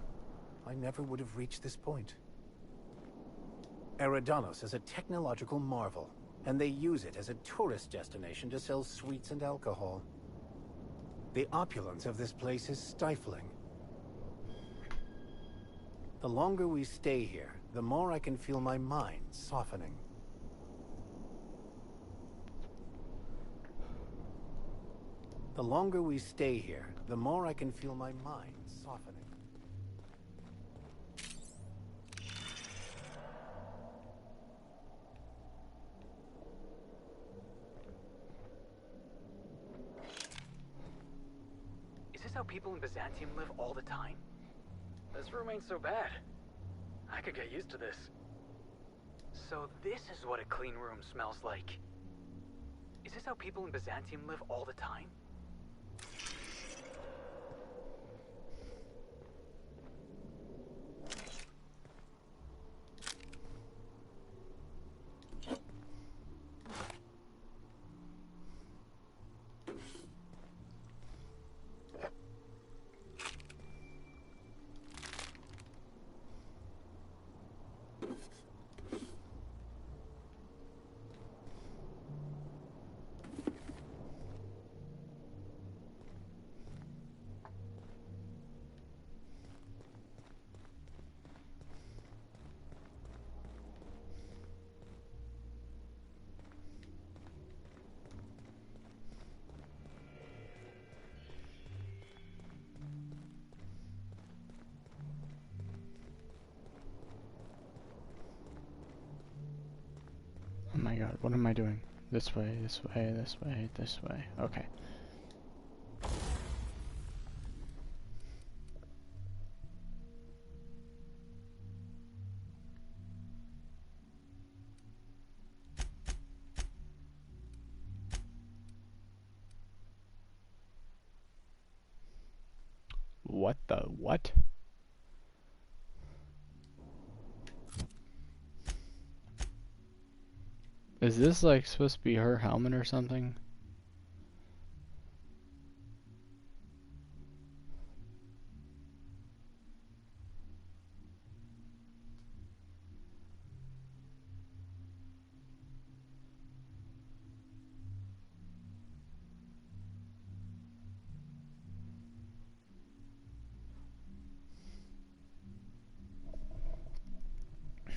S6: I never would have reached this point. Eridanos is a technological marvel, and they use it as a tourist destination to sell sweets and alcohol. The opulence of this place is stifling. The longer we stay here, the more I can feel my mind softening. The longer we stay here, the more I can feel my mind softening.
S16: Is this how people in Byzantium live all the time? This room ain't so bad. I could get used to this. So this is what a clean room smells like. Is this how people in Byzantium live all the time?
S1: god, what am I doing? This way, this way, this way, this way. Okay. What the what? Is this like supposed to be her helmet or something?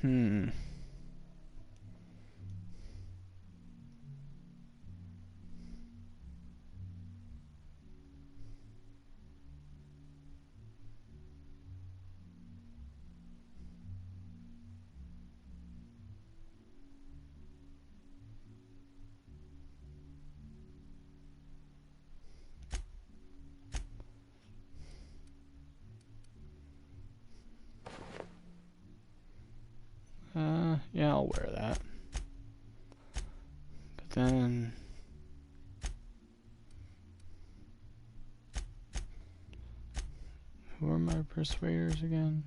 S1: Hmm. Yeah, I'll wear that. But then... who are my persuaders again?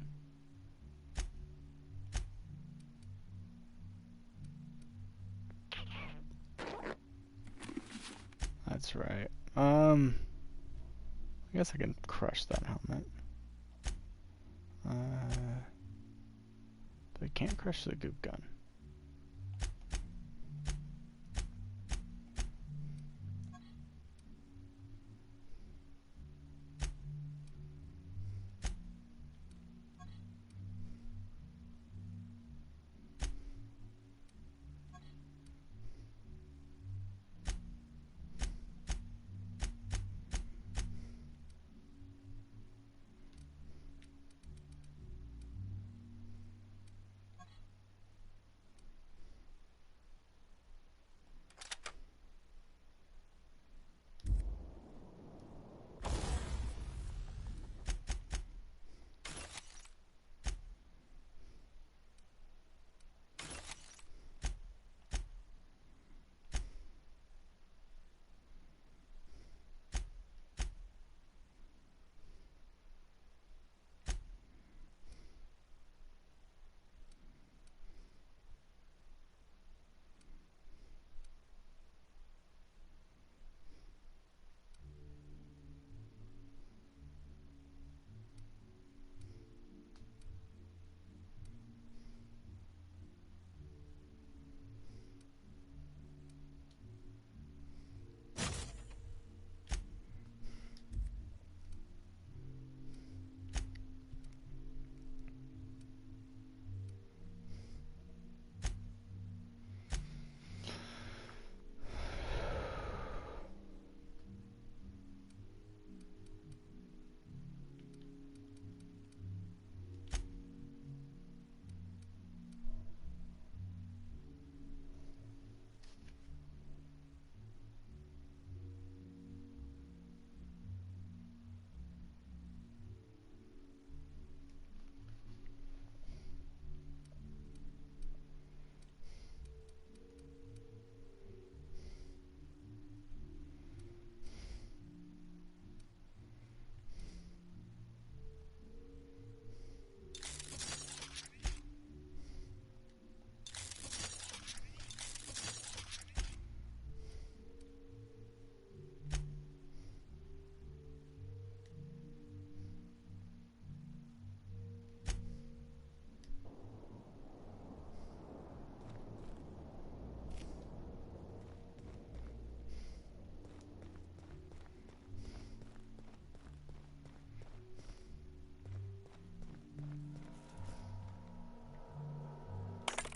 S1: That's right. I guess I can crush that helmet. But I can't crush the goop gun.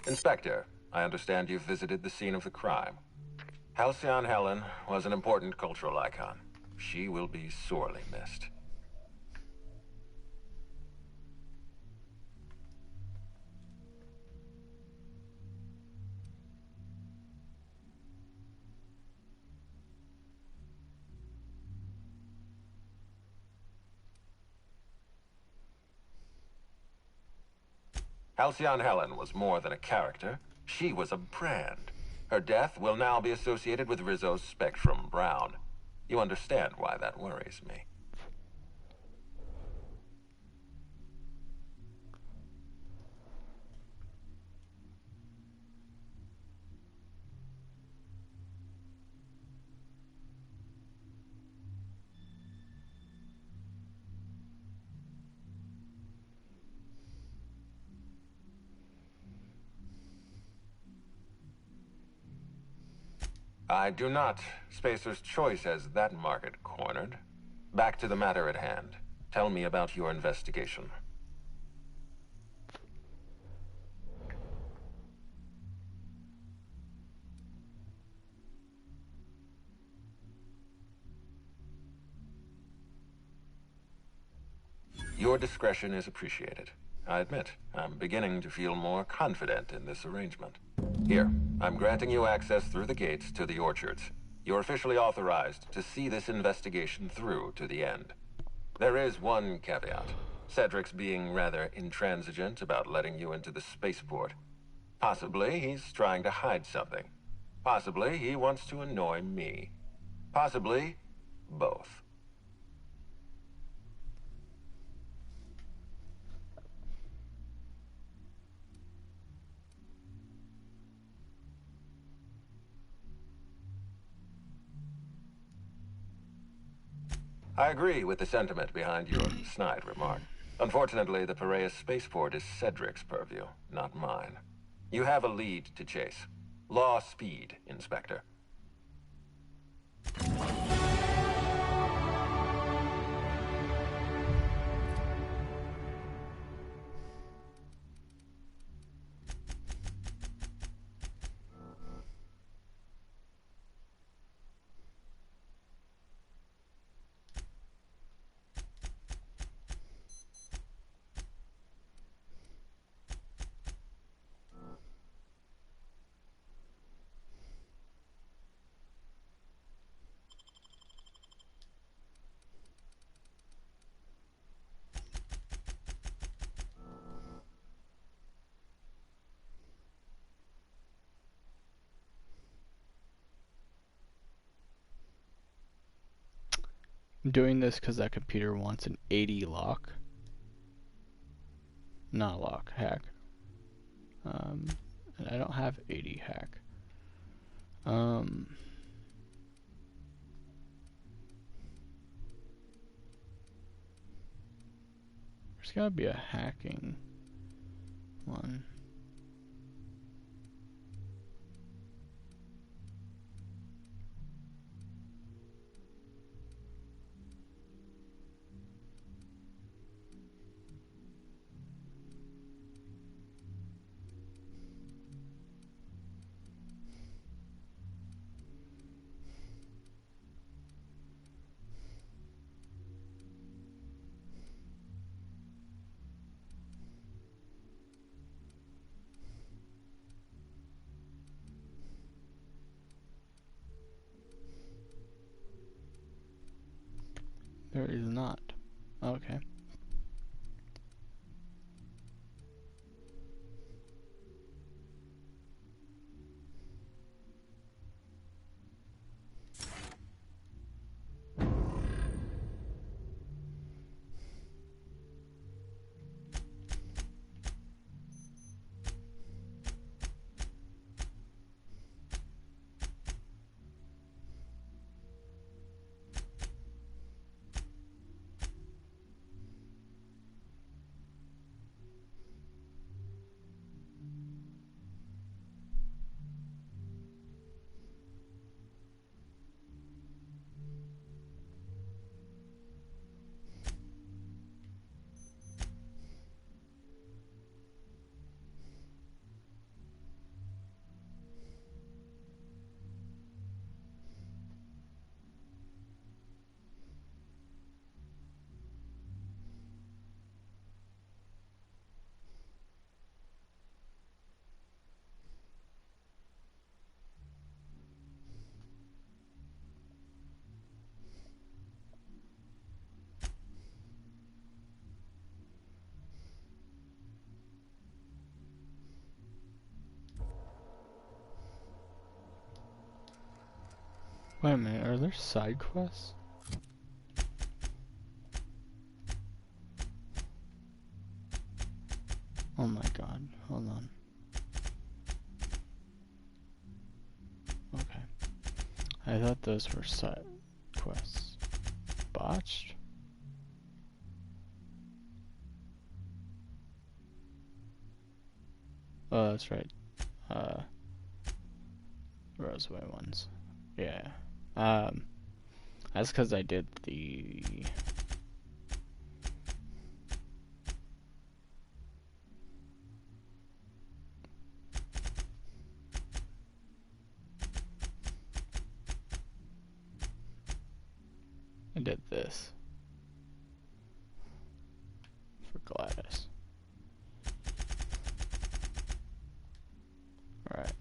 S7: Inspector, I understand you've visited the scene of the crime. Halcyon Helen was an important cultural icon. She will be sorely missed. Halcyon Helen was more than a character. She was a brand. Her death will now be associated with Rizzo's Spectrum Brown. You understand why that worries me. I do not. Spacer's Choice has that market cornered. Back to the matter at hand. Tell me about your investigation. Your discretion is appreciated. I admit, I'm beginning to feel more confident in this arrangement. Here, I'm granting you access through the gates to the orchards. You're officially authorized to see this investigation through to the end. There is one caveat. Cedric's being rather intransigent about letting you into the spaceport. Possibly he's trying to hide something. Possibly he wants to annoy me. Possibly both. I agree with the sentiment behind your snide remark. Unfortunately, the Piraeus spaceport is Cedric's purview, not mine. You have a lead to chase. Law speed, Inspector.
S1: I'm doing this because that computer wants an 80 lock. Not lock, hack. And I don't have 80 hack. There's gotta be a hacking one. There is not. Okay. Wait a minute, are there side quests? Oh my god, hold on. Okay. I thought those were side quests. Botched? Oh, that's right. Roseway ones. Yeah. That's because I did the... I did this. For Gladys. Alright.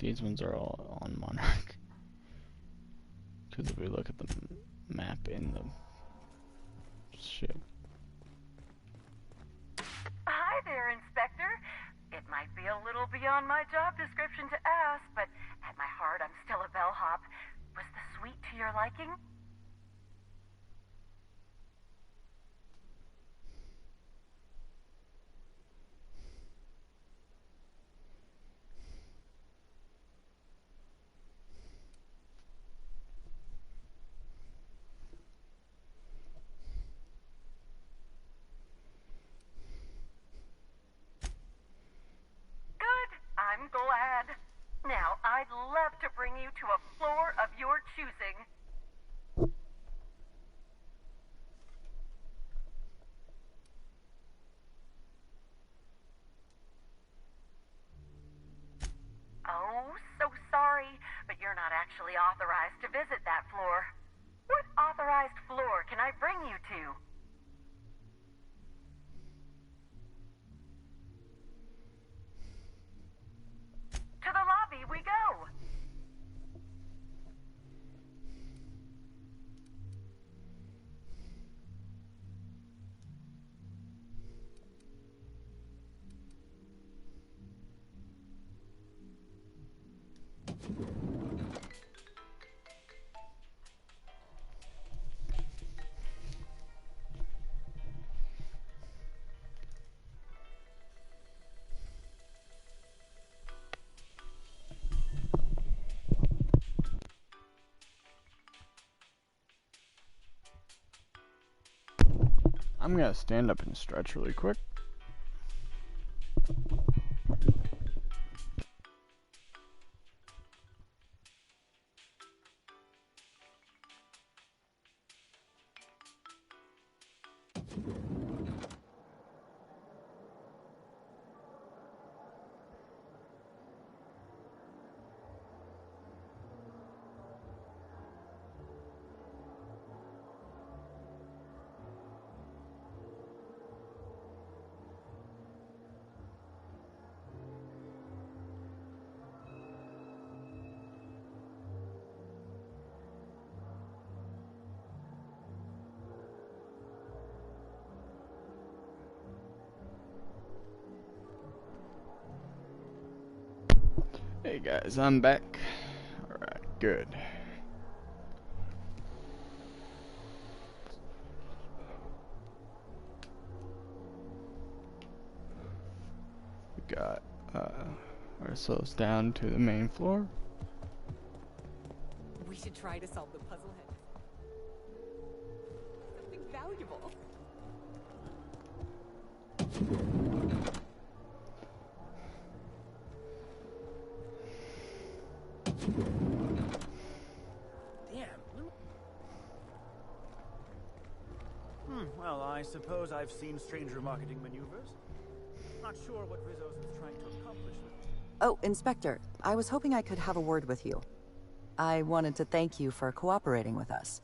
S1: These ones are all on Monarch. Because if we look at the map in the ship.
S19: Hi there, Inspector. It might be a little beyond my job description to ask, but at my heart, I'm still a bellhop. Was the suite to your liking? I'm glad. Now, I'd love to bring you to a floor of your choosing. Oh, so sorry, but you're not actually authorized to visit that floor. What authorized floor can I bring you to? To the lobby we go!
S1: I'm gonna stand up and stretch really quick. Hey guys, I'm back. Alright, good. We got ourselves down to the main floor.
S2: We should try to solve the puzzle head. Something valuable.
S12: Well, I suppose I've seen stranger marketing maneuvers. Not sure what Rizzo's was trying to accomplish with it.
S9: Oh, Inspector, I was hoping I could have a word with you. I wanted to thank you for cooperating with us.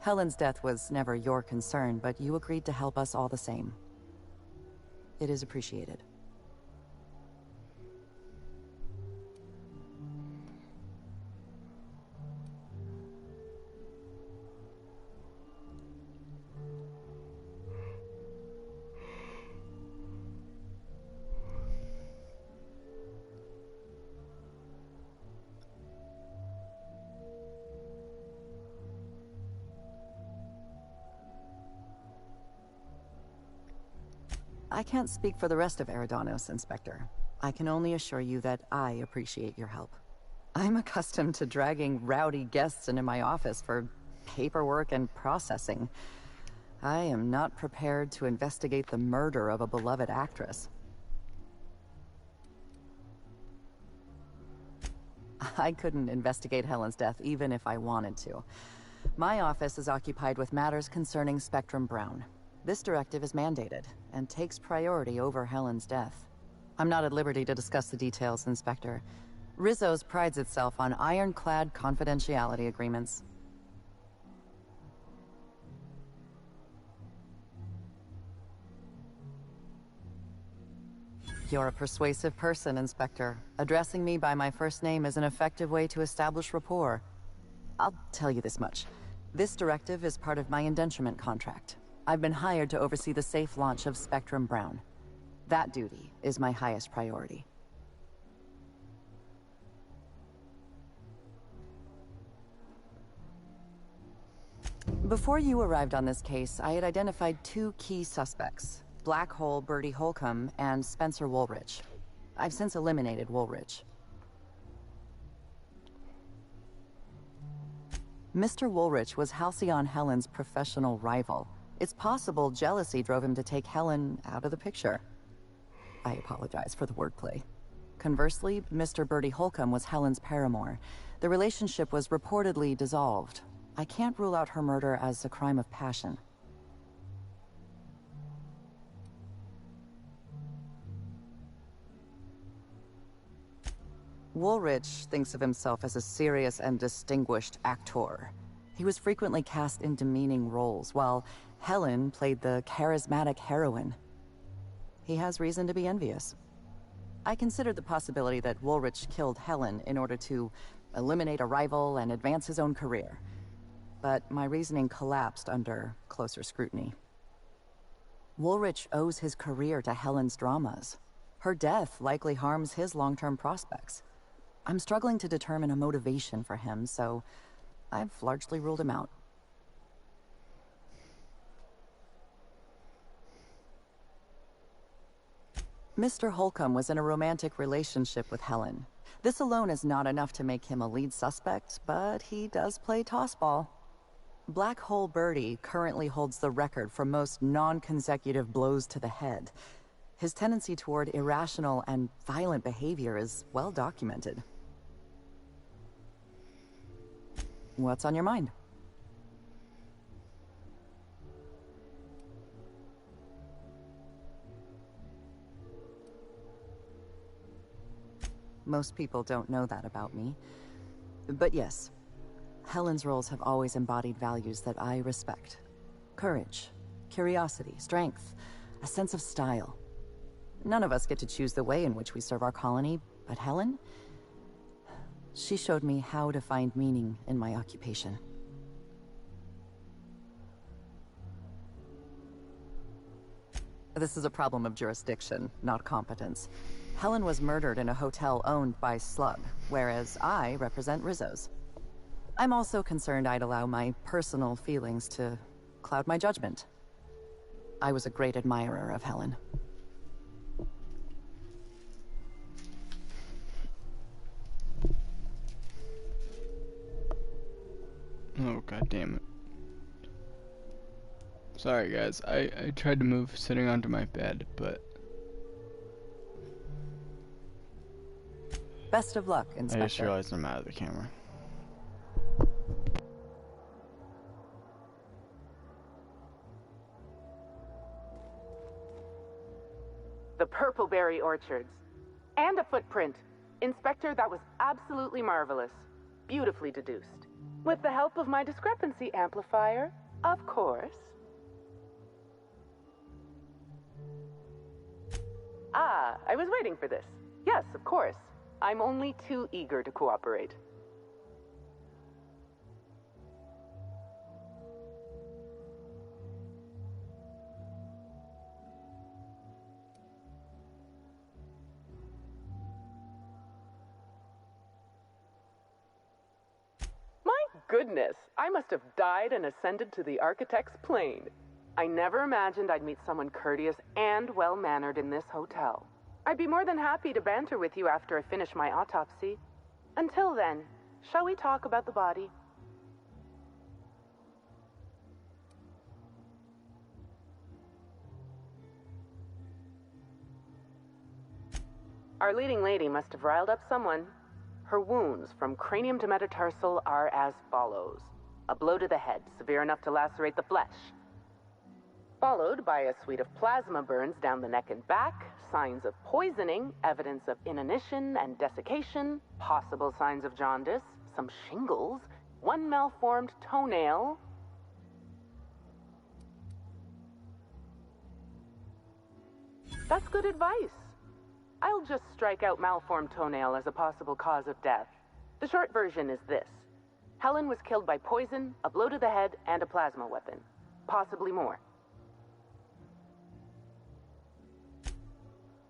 S9: Helen's death was never your concern, but you agreed to help us all the same. It is appreciated. I can't speak for the rest of Eridanos, Inspector. I can only assure you that I appreciate your help. I'm accustomed to dragging rowdy guests into my office for paperwork and processing. I am not prepared to investigate the murder of a beloved actress. I couldn't investigate Helen's death even if I wanted to. My office is occupied with matters concerning Spectrum Brown. This directive is mandated, and takes priority over Helen's death. I'm not at liberty to discuss the details, Inspector. Rizzo's prides itself on ironclad confidentiality agreements. You're a persuasive person, Inspector. Addressing me by my first name is an effective way to establish rapport. I'll tell you this much. This directive is part of my indenturement contract. I've been hired to oversee the safe launch of Spectrum Brown. That duty is my highest priority. Before you arrived on this case, I had identified two key suspects, Black Hole Bertie Holcomb and Spencer Woolrich. I've since eliminated Woolrich. Mr. Woolrich was Halcyon Helen's professional rival. It's possible jealousy drove him to take Helen out of the picture. I apologize for the wordplay. Conversely, Mr. Bertie Holcomb was Helen's paramour. The relationship was reportedly dissolved. I can't rule out her murder as a crime of passion. Woolrich thinks of himself as a serious and distinguished actor. He was frequently cast in demeaning roles, while Helen played the charismatic heroine. He has reason to be envious. I considered the possibility that Woolrich killed Helen in order to eliminate a rival and advance his own career. But my reasoning collapsed under closer scrutiny. Woolrich owes his career to Helen's dramas. Her death likely harms his long-term prospects. I'm struggling to determine a motivation for him, so I've largely ruled him out. Mr. Holcomb was in a romantic relationship with Helen. This alone is not enough to make him a lead suspect, but he does play tossball. Black Hole Bertie currently holds the record for most non-consecutive blows to the head. His tendency toward irrational and violent behavior is well documented. What's on your mind? Most people don't know that about me. But yes, Helen's roles have always embodied values that I respect. Courage, curiosity, strength, a sense of style. None of us get to choose the way in which we serve our colony, but Helen? She showed me how to find meaning in my occupation. This is a problem of jurisdiction, not competence. Helen was murdered in a hotel owned by Slug, whereas I represent Rizzo's. I'm also concerned I'd allow my personal feelings to cloud my judgment. I was a great admirer of Helen.
S1: Oh, god damn it. Sorry guys, I tried to move sitting onto my bed, but
S9: best of luck, Inspector.
S1: I just realized I'm out of the camera.
S13: The Purpleberry Orchards. And a footprint. Inspector, that was absolutely marvelous. Beautifully deduced. With the help of my discrepancy amplifier, of course. Ah, I was waiting for this. Yes, of course. I'm only too eager to cooperate. Goodness, I must have died and ascended to the architect's plane. I never imagined I'd meet someone courteous and well-mannered in this hotel. I'd be more than happy to banter with you after I finish my autopsy. Until then, shall we talk about the body? Our leading lady must have riled up someone. Her wounds from cranium to metatarsal are as follows. A blow to the head, severe enough to lacerate the flesh. Followed by a suite of plasma burns down the neck and back, signs of poisoning, evidence of inanition and desiccation, possible signs of jaundice, some shingles, one malformed toenail. That's good advice. I'll just strike out malformed toenail as a possible cause of death. The short version is this. Helen was killed by poison, a blow to the head, and a plasma weapon. Possibly more.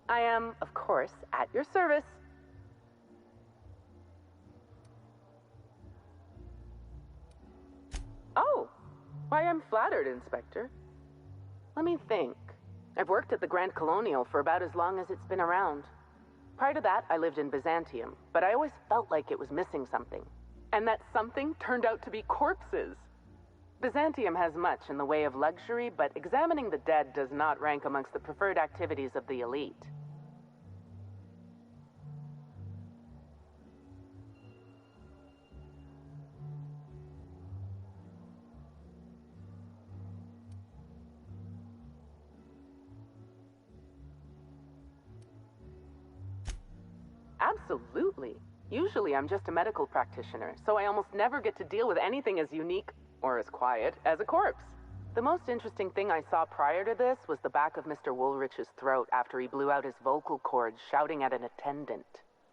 S13: I am, of course, at your service. Oh, why, I'm flattered, Inspector. Let me think. I've worked at the Grand Colonial for about as long as it's been around. Prior to that, I lived in Byzantium, but I always felt like it was missing something. And that something turned out to be corpses. Byzantium has much in the way of luxury, but examining the dead does not rank amongst the preferred activities of the elite. Absolutely. Usually I'm just a medical practitioner, so I almost never get to deal with anything as unique, or as quiet, as a corpse. The most interesting thing I saw prior to this was the back of Mr. Woolrich's throat after he blew out his vocal cords shouting at an attendant.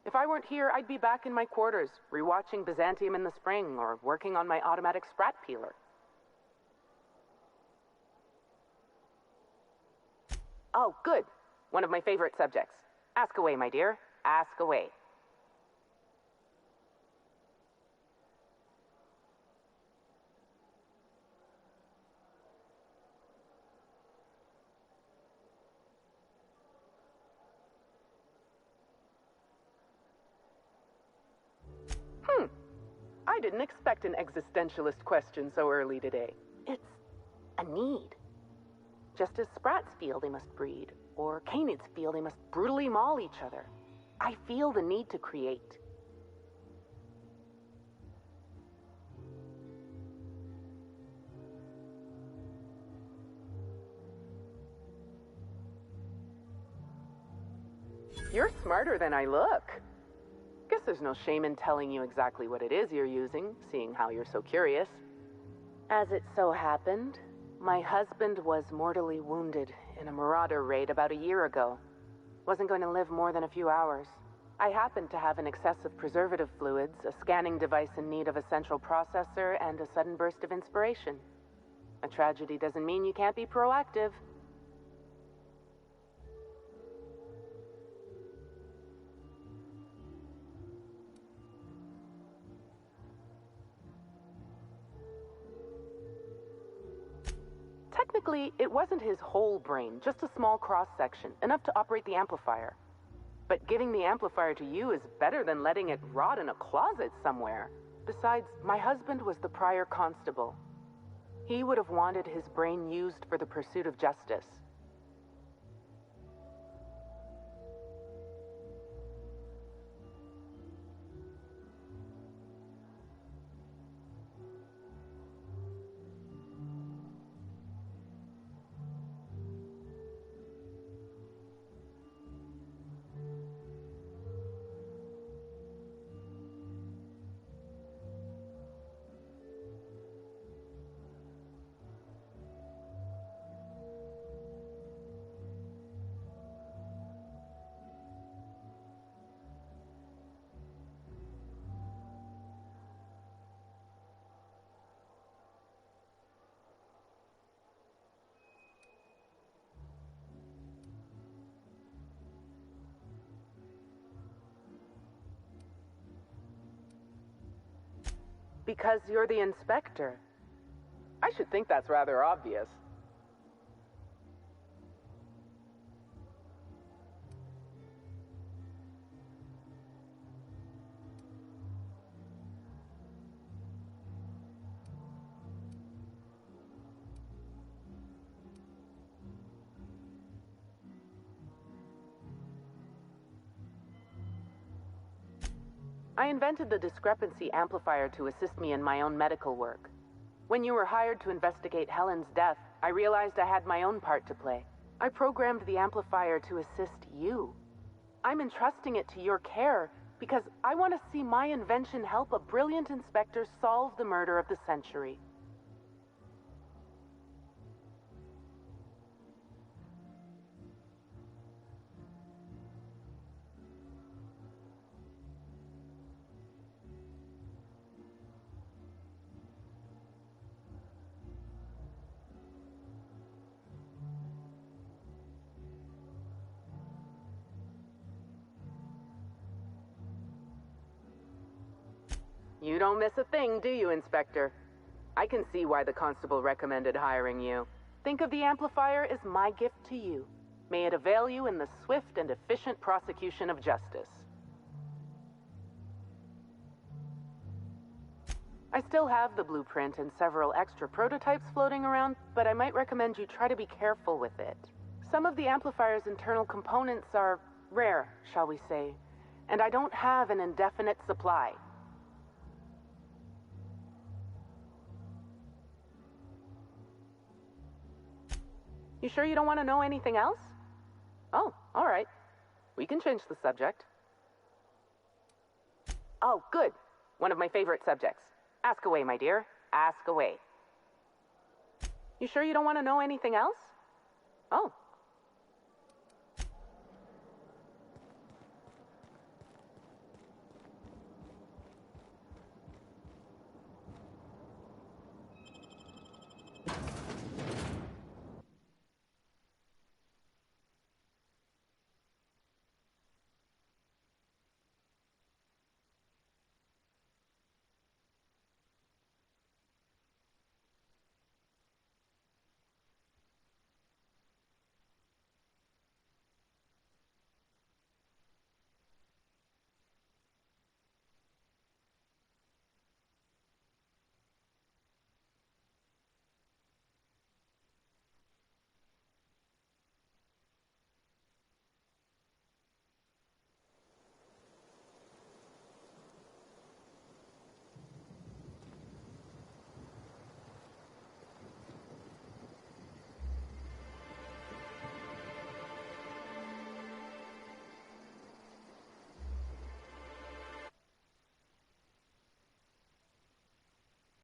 S13: If I weren't here, I'd be back in my quarters, rewatching Byzantium in the spring, or working on my automatic sprat peeler. Oh, good. One of my favorite subjects. Ask away, my dear. Ask away. I didn't expect an existentialist question so early today. It's a need. Just as sprats feel they must breed, or canids feel they must brutally maul each other. I feel the need to create. You're smarter than I look. Guess there's no shame in telling you exactly what it is you're using, seeing how you're so curious. As it so happened, my husband was mortally wounded in a marauder raid about a year ago. Wasn't going to live more than a few hours. I happened to have an excess of preservative fluids, a scanning device in need of a central processor, and a sudden burst of inspiration. A tragedy doesn't mean you can't be proactive. Technically, it wasn't his whole brain, just a small cross-section, enough to operate the amplifier. But giving the amplifier to you is better than letting it rot in a closet somewhere. Besides, my husband was the prior constable. He would have wanted his brain used for the pursuit of justice. Because you're the inspector. I should think that's rather obvious. I invented the discrepancy amplifier to assist me in my own medical work. When you were hired to investigate Helen's death, I realized I had my own part to play. I programmed the amplifier to assist you. I'm entrusting it to your care because I want to see my invention help a brilliant inspector solve the murder of the century. You don't miss a thing, do you, Inspector? I can see why the constable recommended hiring you. Think of the amplifier as my gift to you. May it avail you in the swift and efficient prosecution of justice. I still have the blueprint and several extra prototypes floating around, but I might recommend you try to be careful with it. Some of the amplifier's internal components are rare, shall we say, and I don't have an indefinite supply. You sure you don't want to know anything else? Oh, all right. We can change the subject. Oh, good. One of my favorite subjects. Ask away, my dear. Ask away. You sure you don't want to know anything else? Oh,